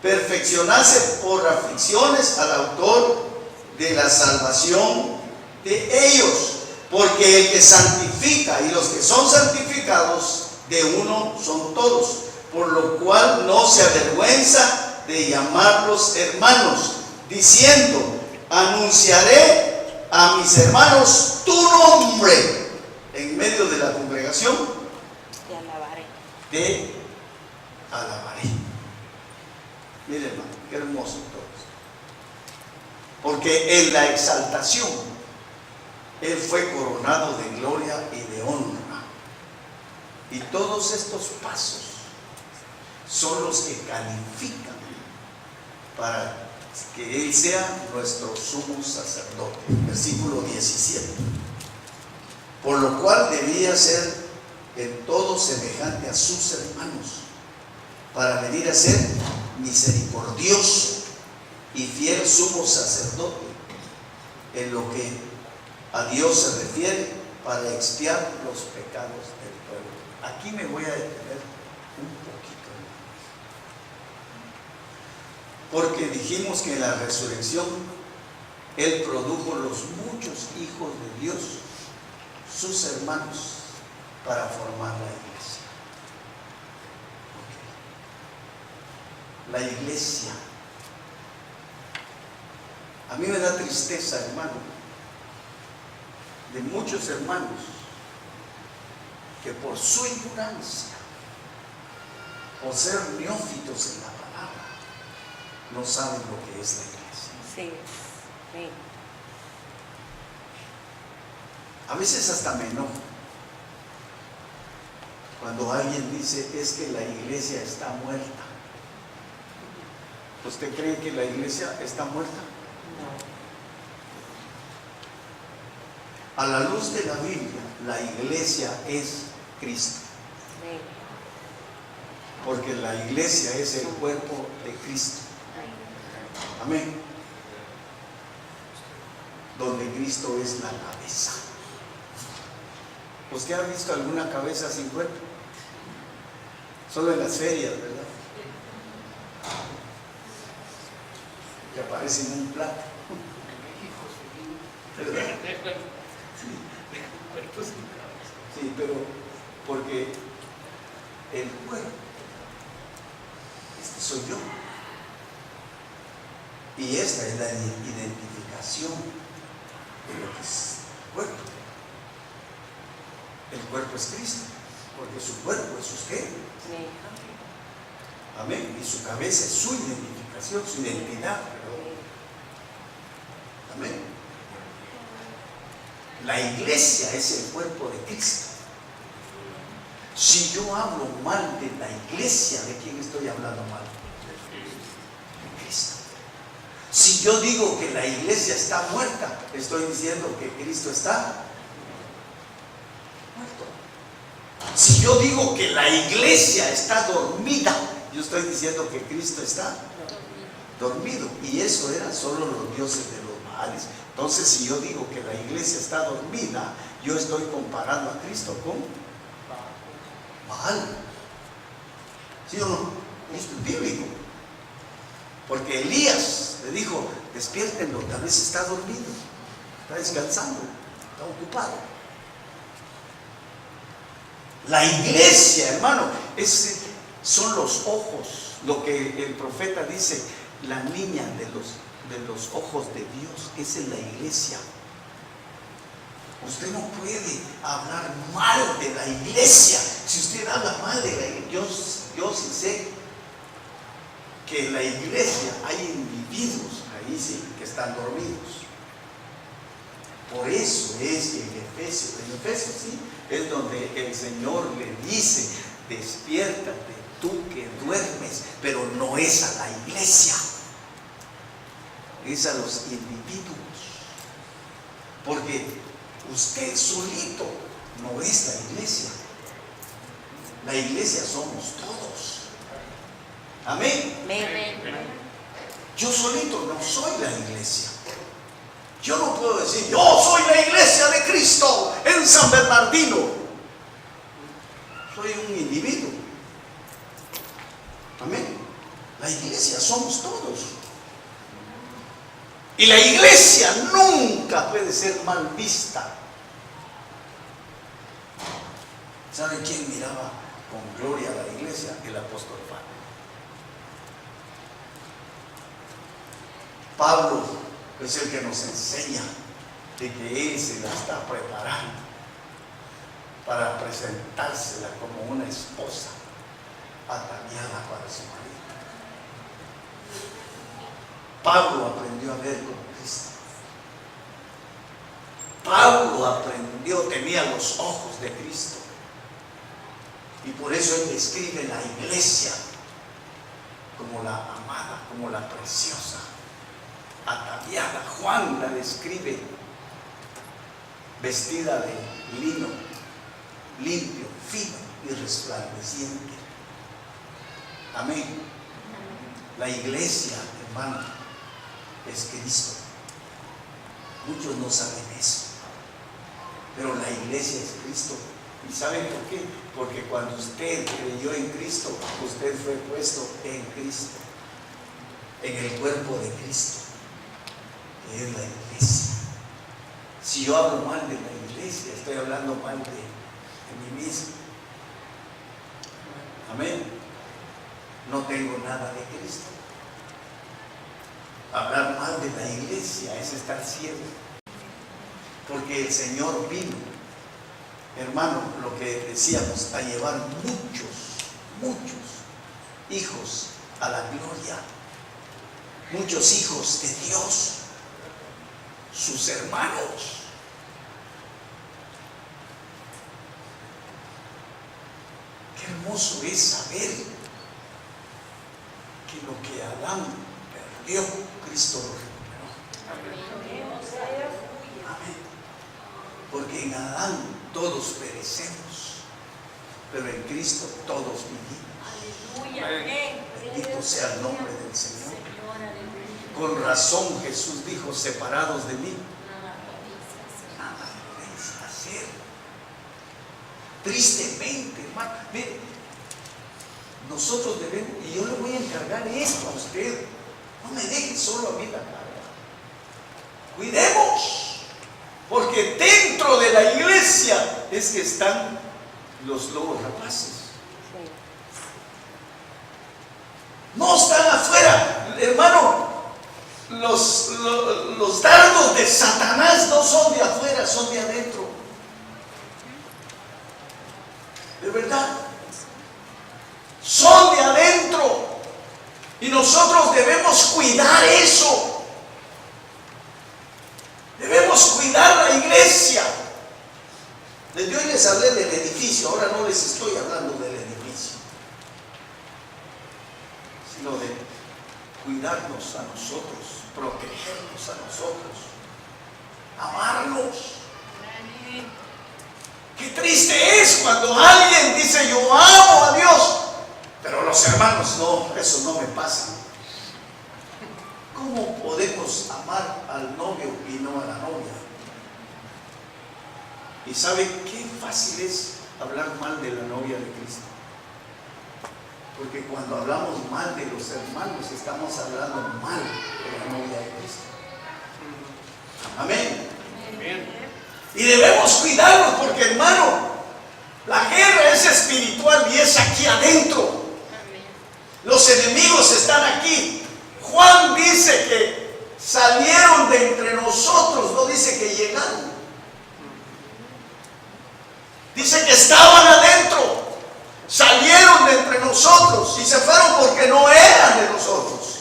perfeccionase por aflicciones al autor de la salvación de ellos. Porque el que santifica y los que son santificados de uno son todos, por lo cual no se avergüenza de llamarlos hermanos, diciendo: anunciaré a mis hermanos tu nombre en medio de la congregación Te alabaré. te alabaré. Miren, hermano, qué hermoso todo esto. Porque en la exaltación Él fue coronado de gloria y de honra. Y todos estos pasos son los que califican para que Él sea nuestro sumo sacerdote. Versículo 17. Por lo cual debía ser en todo semejante a sus hermanos, para venir a ser misericordioso y fiel sumo sacerdote en lo que a Dios se refiere, para expiar los pecados del pueblo. Aquí me voy a detener un poquito, porque dijimos que en la resurrección Él produjo los muchos hijos de Dios, sus hermanos, para formar la iglesia. La iglesia. A mí me da tristeza, hermano, de muchos hermanos que por su ignorancia, por ser neófitos en la palabra, no saben lo que es la iglesia. Sí. Sí. A veces hasta me enojo cuando alguien dice, es que la iglesia está muerta. ¿Usted cree que la iglesia está muerta? No. A la luz de la Biblia, la iglesia es Cristo. Sí. Porque la iglesia es el cuerpo de Cristo. Amén. Donde Cristo es la cabeza. ¿Usted ha visto alguna cabeza sin cuerpo? Solo en las ferias, ¿verdad? Que aparece en un plato. ¿Verdad? Sí, pero porque el cuerpo, este soy yo. Y esta es la identificación de lo que es el cuerpo. El cuerpo es Cristo, porque su cuerpo es usted. Sí. Amén. Y su cabeza es su identificación, su identidad. Perdón. Amén. La iglesia es el cuerpo de Cristo. Si yo hablo mal de la iglesia, ¿de quién estoy hablando mal? De Cristo. Si yo digo que la iglesia está muerta, estoy diciendo que Cristo está muerto. Si yo digo que la iglesia está dormida, yo estoy diciendo que Cristo está dormido. Y eso eran solo los dioses de los Baales. Entonces, si yo digo que la iglesia está dormida, yo estoy comparando a Cristo con Baal. ¿Sí o no? Esto es bíblico. Porque Elías le dijo, despiértenlo, tal vez está dormido, está descansando, está ocupado. La iglesia, hermano, son los ojos, lo que el profeta dice, la niña de los ojos de Dios, esa es la iglesia. Usted no puede hablar mal de la iglesia. Si usted habla mal de la iglesia, yo sí sé que en la iglesia hay individuos ahí sí que están dormidos. Por eso es que en Efesios sí, es donde el Señor le dice, despiértate tú que duermes, pero no es a la iglesia, es a los individuos. Porque usted solito no es la iglesia. La iglesia somos todos. Amén. Amén. Yo solito no soy la iglesia. Yo no puedo decir, yo soy la iglesia de Cristo en San Bernardino. Soy un individuo. Amén. La iglesia somos todos. Y la iglesia nunca puede ser mal vista. ¿Sabe quién miraba con gloria a la iglesia? El apóstol Pablo es el que nos enseña de que Él se la está preparando para presentársela como una esposa ataviada para su marido. Pablo aprendió a ver como Cristo. Pablo aprendió, tenía los ojos de Cristo. Y por eso él describe la iglesia como la amada, como la preciosa, ataviada. Juan la describe vestida de lino, limpio, fino y resplandeciente. Amén. La iglesia, hermano, es Cristo. Muchos no saben eso, pero la iglesia es Cristo. ¿Y saben por qué? Porque cuando usted creyó en Cristo, usted fue puesto en Cristo, en el cuerpo de Cristo, que es la iglesia. Si yo hablo mal de la iglesia, estoy hablando mal de mí mismo. Amén. No tengo nada de Cristo. Hablar mal de la iglesia es estar ciego, porque el Señor vino, hermano, lo que decíamos, a llevar muchos hijos a la gloria, muchos hijos de Dios, sus hermanos. Qué hermoso es saber que lo que Adán perdió, Cristo lo recuperó. Amén. Porque en Adán todos perecemos, pero en Cristo todos vivimos. Bendito sea el nombre del Señor. Con razón Jesús dijo: separados de mí, nada podéis hacer. Tristemente, hermano, mire, nosotros debemos, y yo le voy a encargar esto a usted, no me deje solo a mí la carga. Cuidemos, porque dentro de la iglesia es que están los lobos rapaces. No están afuera, hermano. Los dardos de Satanás no son de afuera, son de adentro. ¿De verdad? Son de adentro. Y nosotros debemos cuidar eso. Debemos cuidar la iglesia. Desde hoy les hablé del edificio, ahora no les estoy hablando del edificio, sino de cuidarnos a nosotros, protegernos a nosotros, amarnos. Qué triste es cuando alguien dice: yo amo a Dios, pero los hermanos no, eso no me pasa. ¿Cómo podemos amar al novio y no a la novia? ¿Y sabe qué fácil es hablar mal de la novia de Cristo? Porque cuando hablamos mal de los hermanos, estamos hablando mal de la novia de Cristo. Amén. Y debemos cuidarnos porque, hermano, la guerra es espiritual y es aquí adentro. Los enemigos están aquí. Juan dice que salieron de entre nosotros, no dice que llegaron. Dice que estaban adentro, salieron de entre nosotros y se fueron porque no eran de nosotros.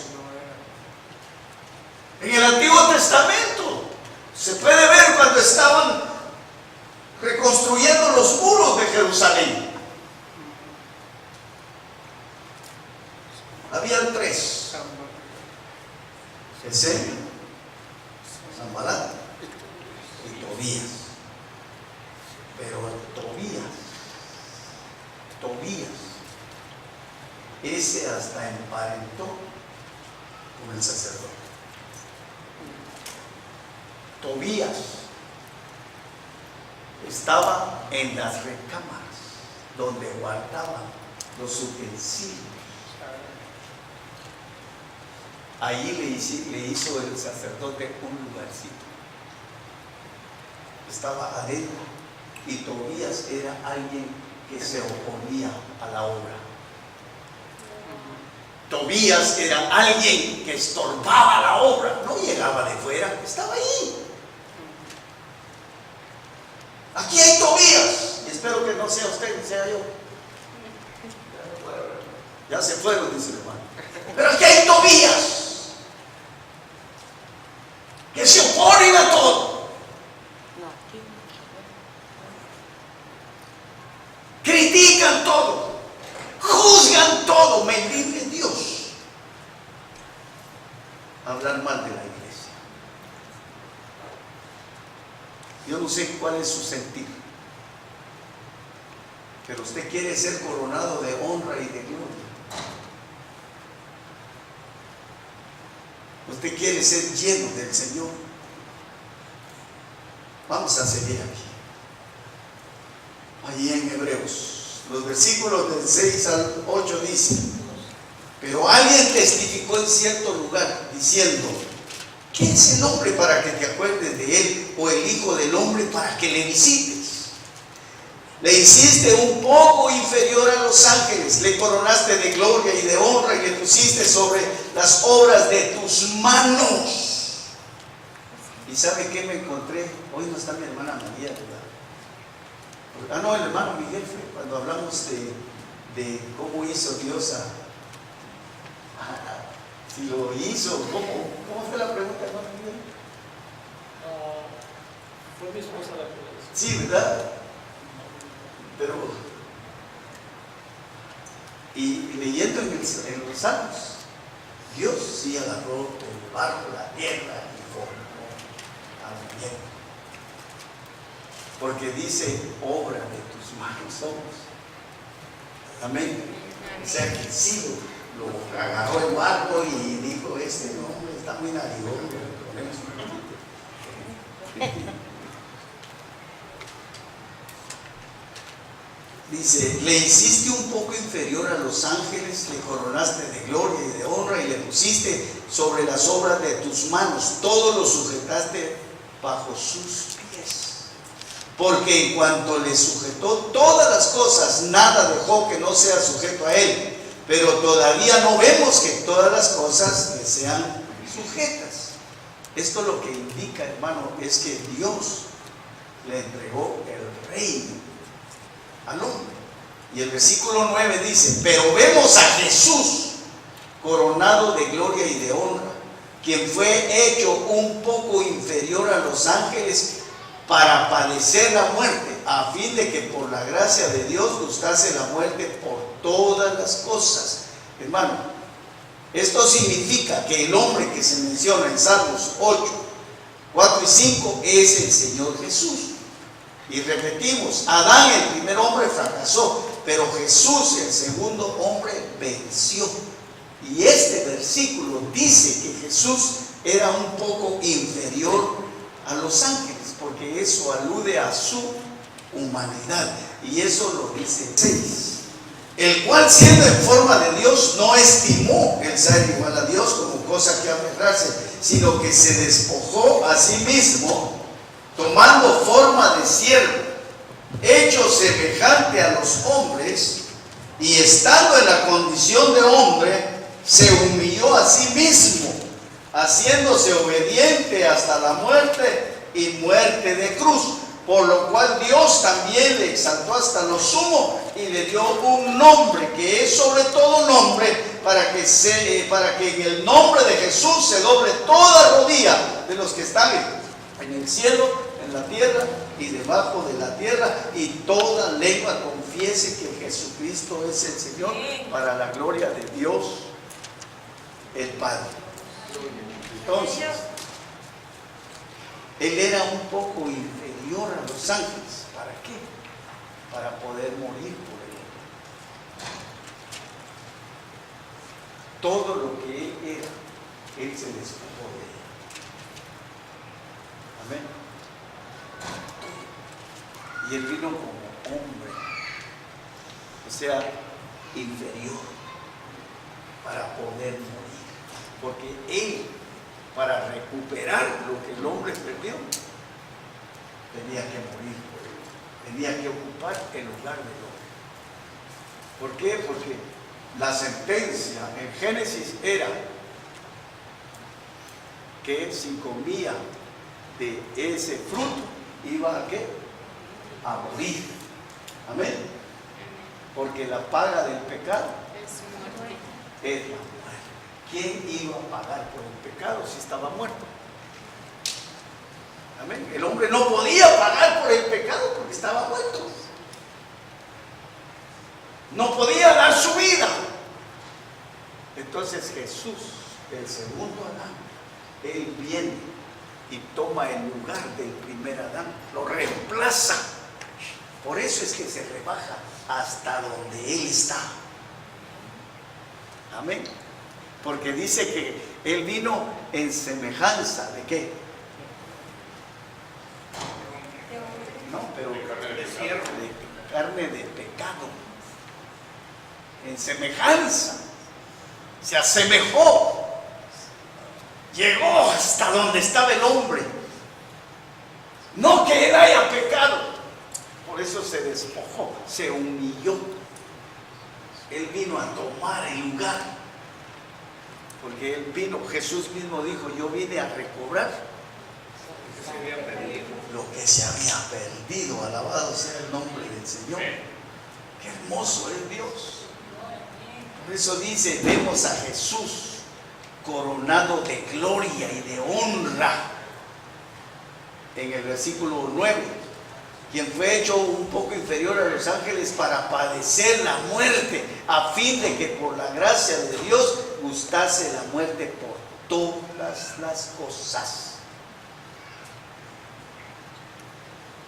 En el Antiguo Testamento se puede ver cuando estaban reconstruyendo los muros de Jerusalén. Habían tres: Gesem, Sanbalat y Tobías. Pero Tobías, ese hasta emparentó con el sacerdote. Tobías estaba en las recámaras donde guardaban los utensilios. Allí le hizo el sacerdote un lugarcito. Estaba adentro. Y Tobías era alguien que se oponía a la obra. Tobías era alguien que estorbaba la obra. No llegaba de fuera, estaba ahí. Aquí hay Tobías, y espero que sea yo. Ya se fueron, dice el hermano. Pero es que hay Tobías que se oponen a todo. No, aquí. Critican todo. Juzgan todo. Me libre Dios hablar mal de la iglesia. Yo no sé cuál es su sentir, pero usted quiere ser coronado de honra y de gloria. Usted quiere ser lleno del Señor. Vamos a seguir aquí. Allí en Hebreos, los versículos del 6 al 8 dicen: pero alguien testificó en cierto lugar, diciendo: ¿quién es el hombre para que te acuerdes de él? ¿O el hijo del hombre para que le visites? Le hiciste un poco inferior a los ángeles, le coronaste de gloria y de honra y le pusiste sobre las obras de tus manos. ¿Y sabe qué me encontré? Hoy no está mi hermana María, ¿verdad? No, el hermano Miguel fue cuando hablamos de cómo hizo Dios si lo hizo, ¿cómo fue la pregunta, hermano Miguel? Fue mi esposa la que lo hizo. Sí, ¿verdad? Pero, y leyendo en los Salmos, Dios sí agarró el barro, la tierra y formó al bien. Porque dice: obra de tus manos somos. Amén. O sea que sí, lo agarró el barro y dijo: este hombre está muy narigón. Dice: le hiciste un poco inferior a los ángeles, le coronaste de gloria y de honra y le pusiste sobre las obras de tus manos, todo lo sujetaste bajo sus pies. Porque en cuanto le sujetó todas las cosas, nada dejó que no sea sujeto a él. Pero todavía no vemos que todas las cosas le sean sujetas. Esto lo que indica, hermano, es que Dios le entregó el reino al hombre. Y el versículo 9 dice: pero vemos a Jesús coronado de gloria y de honra, quien fue hecho un poco inferior a los ángeles para padecer la muerte, a fin de que por la gracia de Dios gustase la muerte por todas las cosas. Hermano, esto significa que el hombre que se menciona en Salmos 8, 4 y 5 es el Señor Jesús. Y repetimos: Adán, el primer hombre, fracasó, pero Jesús, el segundo hombre, venció. Y este versículo dice que Jesús era un poco inferior a los ángeles, porque eso alude a su humanidad. Y eso lo dice 6. El cual, siendo en forma de Dios, no estimó el ser igual a Dios como cosa que aferrarse, sino que se despojó a sí mismo, tomando forma de siervo, hecho semejante a los hombres, y estando en la condición de hombre, se humilló a sí mismo, haciéndose obediente hasta la muerte y muerte de cruz. Por lo cual Dios también le exaltó hasta lo sumo y le dio un nombre que es sobre todo nombre, para que en el nombre de Jesús se doble toda rodilla de los que están en el cielo, en la tierra y debajo de la tierra, y toda lengua confiese que Jesucristo es el Señor, para la gloria de Dios el Padre. Entonces, Él era un poco inferior a los ángeles. ¿Para qué? Para poder morir por Él. Todo lo que Él era, Él se despojó de Él. Amén. Y Él vino como hombre, o sea, inferior, para poder morir. Porque Él, para recuperar lo que el hombre perdió, tenía que morir por Él, tenía que ocupar el lugar del hombre. ¿Por qué? Porque la sentencia en Génesis era que si comía de ese fruto, iba a ¿qué? A morir. Amén. porque la paga del pecado Es muerte. es la muerte. ¿Quién iba a pagar por el pecado si estaba muerto? Amén. El hombre no podía pagar por el pecado porque estaba muerto. No podía dar su vida. Entonces Jesús, el segundo Adán, Él viene y toma el lugar del primer Adán, lo reemplaza. Por eso es que se rebaja hasta donde Él está. Amén. Porque dice que Él vino en semejanza de ¿qué? No, pero de carne de pecado. En semejanza. Se asemejó. Llegó hasta donde estaba el hombre. No que él haya pecado. Por eso se despojó, se humilló. Él vino a tomar el lugar. Porque él vino, Jesús mismo dijo, yo vine a recobrar lo que se había perdido. Alabado sea el nombre del Señor. Qué hermoso es Dios. Por eso dice, vemos a Jesús coronado de gloria y de honra. En el versículo 9, quien fue hecho un poco inferior a los ángeles para padecer la muerte, a fin de que por la gracia de Dios gustase la muerte por todas las cosas.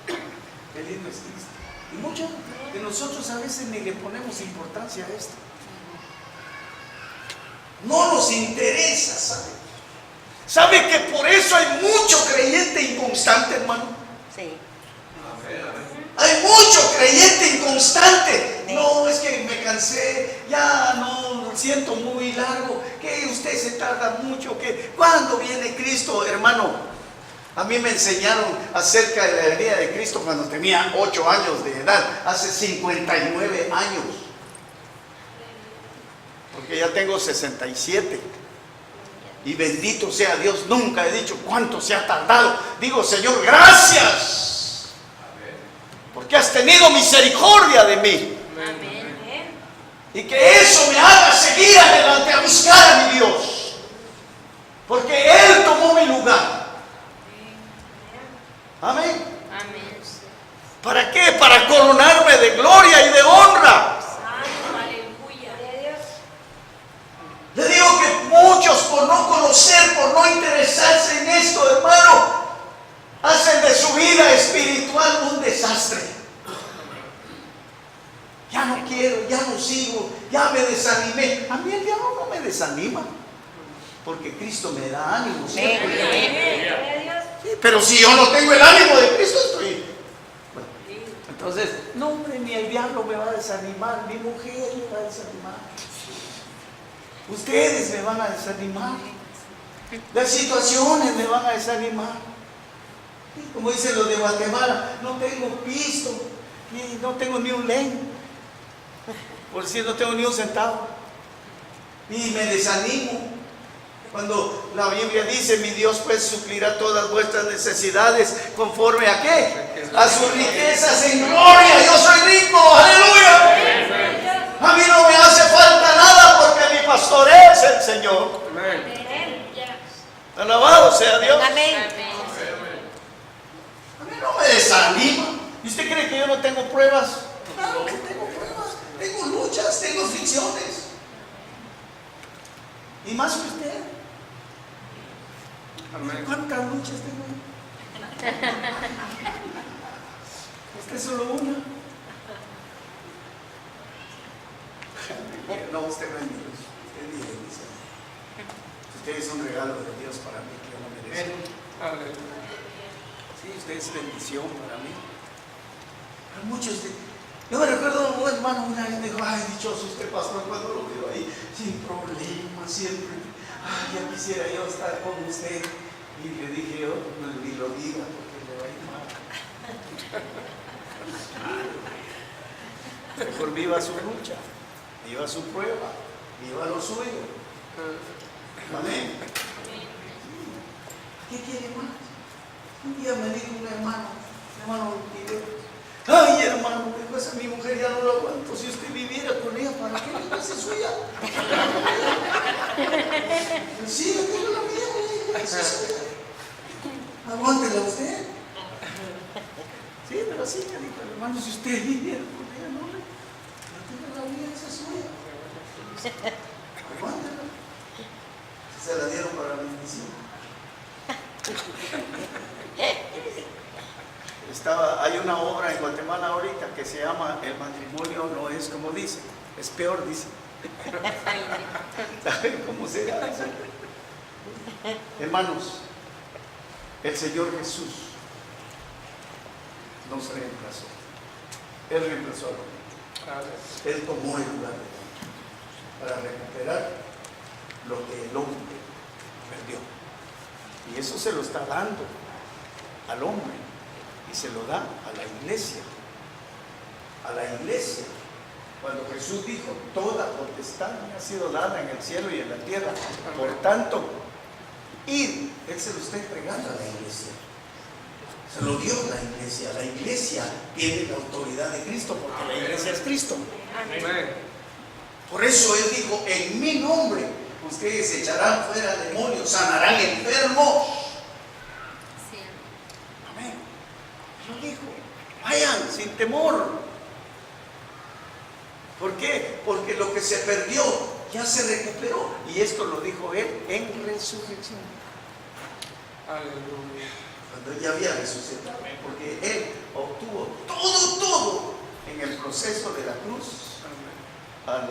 Qué lindo es Cristo. Y muchos de nosotros a veces ni le ponemos importancia a esto. No nos interesa, ¿sabe? ¿Sabe que por eso hay mucho creyente inconstante, hermano? Sí. Hay mucho creyente inconstante. No, es que me cansé, ya no lo siento muy largo, que usted se tarda mucho, que ¿cuándo viene Cristo, hermano? A mí me enseñaron acerca de la venida de Cristo cuando tenía 8 años de edad, hace 59 años. Porque ya tengo 67. Y bendito sea Dios, nunca he dicho cuánto se ha tardado. Digo, Señor, gracias. Porque has tenido misericordia de mí. Amén. Y que eso me haga seguir adelante a buscar a mi Dios. Porque Él tomó mi lugar. Amén. Amén. ¿Para qué? Para coronarme de gloria y de honra. Le digo que muchos, por no conocer, por no interesarse en esto, hermano, hacen de su vida espiritual un desastre. Ya no quiero, ya no sigo, ya me desanimé. A mí el diablo no me desanima, porque Cristo me da ánimo siempre. Sí, pero si yo no tengo el ánimo de Cristo, estoy... Bueno, entonces, no, hombre, ni el diablo me va a desanimar, mi mujer me va a desanimar. Ustedes me van a desanimar. Las situaciones me van a desanimar. Como dicen los de Guatemala, no tengo pisto, y no tengo ni un len. Por si no tengo ni un centavo. Y me desanimo. Cuando la Biblia dice, mi Dios pues suplirá todas vuestras necesidades conforme a ¿qué? A sus riquezas en gloria. Yo soy rico, aleluya. A mí no me hace falta nada porque mi pastor es el Señor. Alabado sea Dios. Amén. A mí no me desanima. ¿Y usted cree que yo no tengo pruebas? Claro que tengo pruebas. Tengo luchas, tengo aflicciones. Y más que usted. ¿Cuántas luchas tengo? Usted es solo una. No, usted no es mi Dios. Usted es mi bendición. Usted es un regalo de Dios para mí que yo no merezco. Sí, usted es bendición para mí. Hay muchos de... Yo me recuerdo un hermano una vez me dijo, ay, dichoso usted, pastor, cuando lo veo ahí, sin problemas, siempre. Ay, ya quisiera yo estar con usted. Y le dije yo, no, ni lo diga porque le va a ir mal. Mejor viva su lucha, viva su prueba, viva lo suyo. Amén. ¿Qué quiere más? Un día me dijo un hermano Miguel, Ay, hermano, pues a mi mujer ya no lo aguanto. Si usted viviera con ella, ¿para qué le hace suya? Sí, yo tengo la mía, güey. Aguántela usted. Sí, pero sí, me dijo, hermano, si usted viviera con ella, no tengo la mía, esa es suya. Aguántela. Se la dieron para la bendición. Hay una obra en Guatemala ahorita que se llama El matrimonio no es como dice, es peor, dice. ¿Saben cómo será eso? Hermanos, el Señor Jesús nos reemplazó. Él reemplazó al hombre. Él tomó el lugar del hombre para recuperar lo que el hombre perdió. Y eso se lo está dando al hombre. Y se lo da a la iglesia. A la iglesia. Cuando Jesús dijo, toda potestad me ha sido dada en el cielo y en la tierra. Por tanto, id. Él se lo está entregando a la iglesia. Se lo dio a la iglesia. La iglesia tiene la autoridad de Cristo porque la iglesia es Cristo. Amén. Por eso Él dijo, en mi nombre ustedes echarán fuera demonios, sanarán enfermos. Sí. Amén. Lo dijo, vayan sin temor. ¿Por qué? Porque lo que se perdió ya se recuperó. Y esto lo dijo Él en resurrección. Aleluya. Cuando ya había resucitado. Porque Él obtuvo todo en el proceso de la cruz a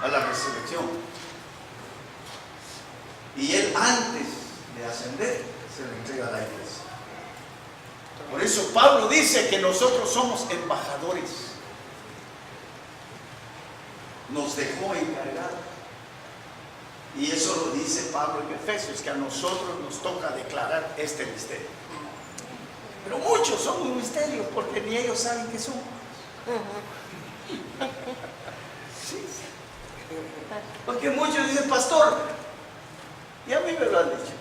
la resurrección. Y Él antes de ascender se lo entrega a la iglesia. Por eso Pablo dice que nosotros somos embajadores. Nos dejó encargados. Y eso lo dice Pablo en Efesios, que a nosotros nos toca declarar este misterio. Pero muchos son un misterio porque ni ellos saben qué son. Sí. Porque muchos dicen, pastor, y a mí me lo han dicho,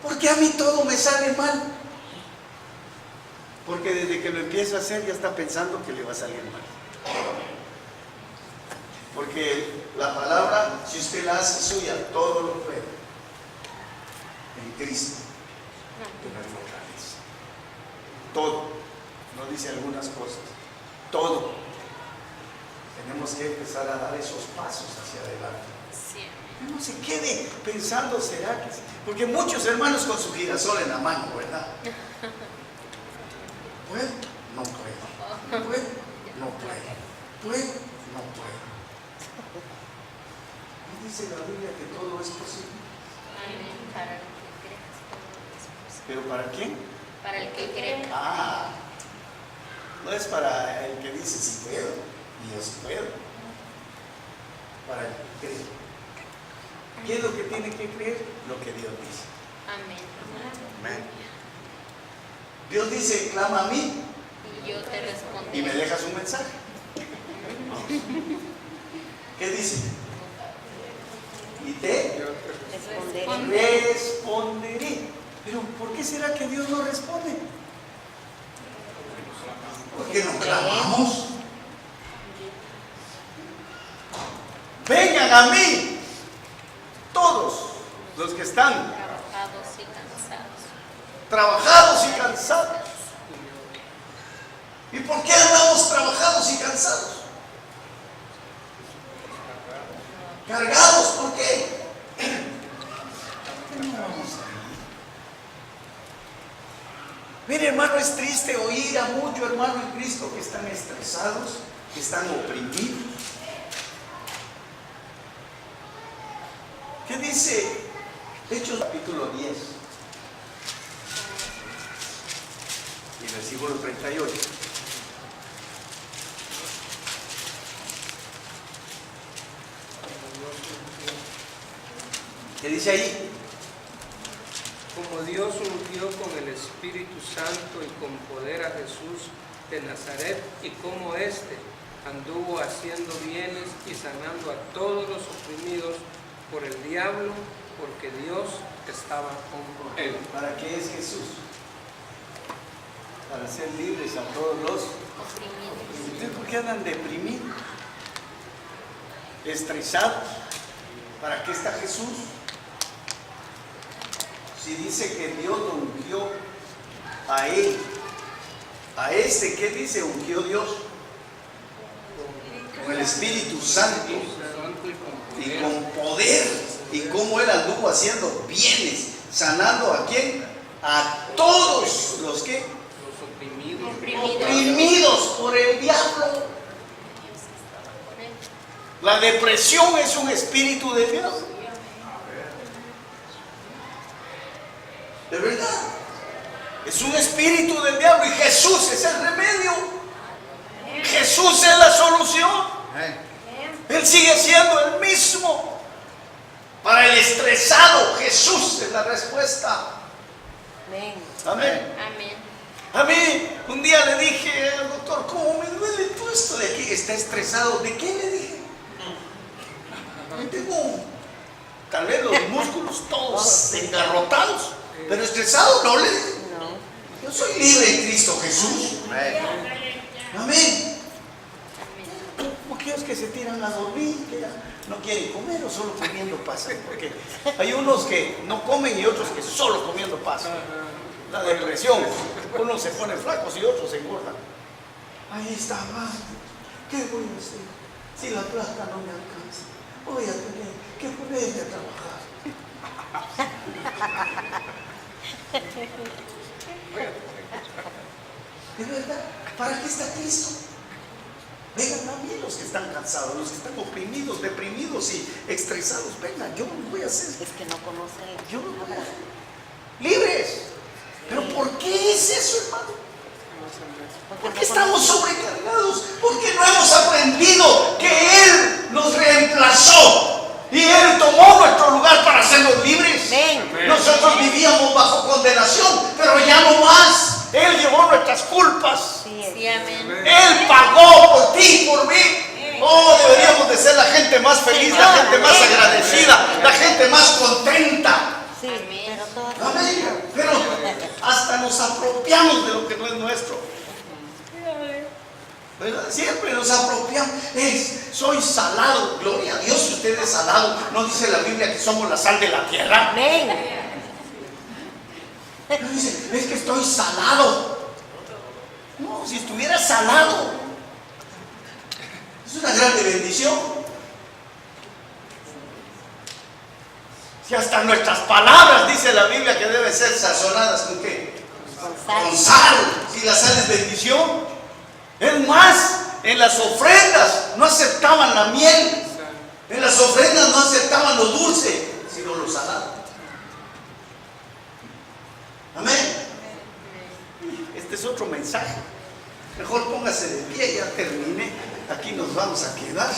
¿por qué a mí todo me sale mal? Porque desde que lo empieza a hacer ya está pensando que le va a salir mal. Porque la palabra, si usted la hace suya, todo lo puede en Cristo que me fortalece. Todo, no dice algunas cosas, todo. Tenemos que empezar a dar esos pasos hacia adelante. Sí. No se quede pensando, ¿será que sí? Porque muchos hermanos con su girasol en la mano, ¿verdad? ¿Puedo? No puedo. ¿Puedo? No puedo. ¿Puedo? No puedo. ¿No dice la Biblia que todo es posible? Amén. Para el que creas, todo es posible. ¿Pero para quién? Para el que cree. Ah, no es para el que dice si puedo, y yo sí puedo. Para el que cree. ¿Qué es lo que tiene que creer? Lo que Dios dice. Amén. Amén. Dios dice, clama a mí Y yo te responderé. y me dejas un mensaje. ¿Qué dice? Y te responderé. Pero ¿por qué será que Dios no responde? Porque no clamamos. Vengan a mí todos los que están Trabajados y cansados. ¿Y por qué andamos trabajados y cansados? Cargados, ¿por qué? No vamos a ir. Mire, hermano, es triste oír a muchos hermanos en Cristo que están estresados, que están oprimidos. ¿Qué dice Hechos capítulo 10? Y versículo 38. ¿Qué dice ahí? Como Dios ungió con el Espíritu Santo y con poder a Jesús de Nazaret, y como éste anduvo haciendo bienes y sanando a todos los oprimidos por el diablo, porque Dios estaba con él. ¿Para qué es Jesús? para ser libres a todos los. Oprimidos. ¿Ustedes por qué andan deprimidos? Estresados. ¿Para qué está Jesús? Si dice que Dios lo ungió a él, a este, ¿qué dice? Ungió Dios con el Espíritu Santo y con poder. Y cómo él anduvo haciendo bienes, sanando a quién? A todos los que Los oprimidos. oprimidos por el diablo. La depresión es un espíritu de Dios. De verdad. Es un espíritu del diablo y Jesús es el remedio. Jesús es la solución. Él sigue siendo el mismo. Para el estresado, Jesús es la respuesta. Amén. Amén. Amén. A mí, un día le dije al doctor, ¿cómo me duele todo esto de aquí? Está estresado. ¿De qué le dije? Tengo tal vez los músculos todos engarrotados, pero estresado no le dije. No. Yo soy libre en Cristo Jesús. Amén. Como aquellos que se tiran a dormir, que ya no quieren comer o solo comiendo pasan. Porque hay unos que no comen y otros que solo comiendo pasan. La depresión. Unos se ponen flacos y otros se engordan. Ahí está, ¿qué voy a hacer? Si la plata no me alcanza, voy a tener que ponerme a trabajar. ¿De verdad? ¿Para qué está Cristo? Vengan a mí los que están cansados, los que están oprimidos, deprimidos y estresados. Vengan, yo no voy a hacer. Es que no conocen la Yo no voy a palabra. hacer. Libres. ¿Pero por qué es eso, hermano? ¿Por qué no estamos conocen. sobrecargados? Porque no hemos aprendido que Él nos reemplazó y Él tomó nuestro lugar para hacernos libres. Amén. Nosotros vivíamos bajo condenación, pero ya no más. Él llevó nuestras culpas. Sí, es. Sí, amén. Él pagó por ti, por mí. Oh, deberíamos de ser la gente más feliz, la gente más agradecida, la gente más contenta. Sí, Amén. pero todo. Amén. Pero hasta nos apropiamos de lo que no es nuestro. ¿Verdad? Siempre nos apropiamos. Soy salado. Gloria a Dios si usted es salado. ¿No dice la Biblia que somos la sal de la tierra? Amén. No dice, es que estoy salado. No, si estuviera salado, es una grande bendición. Si hasta nuestras palabras, dice la Biblia, que deben ser sazonadas ¿con qué? Con sal. Con sal. Si la sal es bendición. Es más, en las ofrendas no aceptaban la miel. En las ofrendas no aceptaban lo dulce, sino lo salado. Amén. Este es otro mensaje. Mejor póngase de pie, ya terminé. Aquí nos vamos a quedar.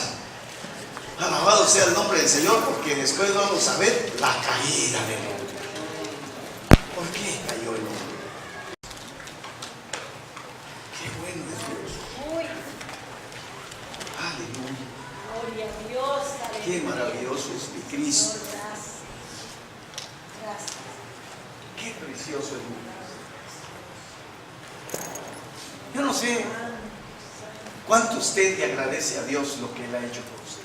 Alabado sea el nombre del Señor, porque después vamos a ver la caída del hombre. ¿Por qué cayó el hombre? Qué bueno es Dios. Aleluya. Gloria a Dios. Qué maravilloso es mi Cristo. Gracias. Qué precioso es mi Cristo. Yo no sé cuánto usted le agradece a Dios lo que Él ha hecho por usted.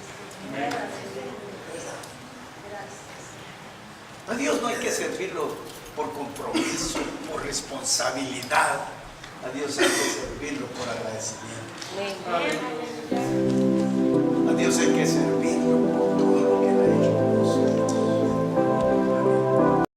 A Dios no hay que servirlo por compromiso, por responsabilidad. A Dios hay que servirlo por agradecimiento. Amén. A Dios hay que servirlo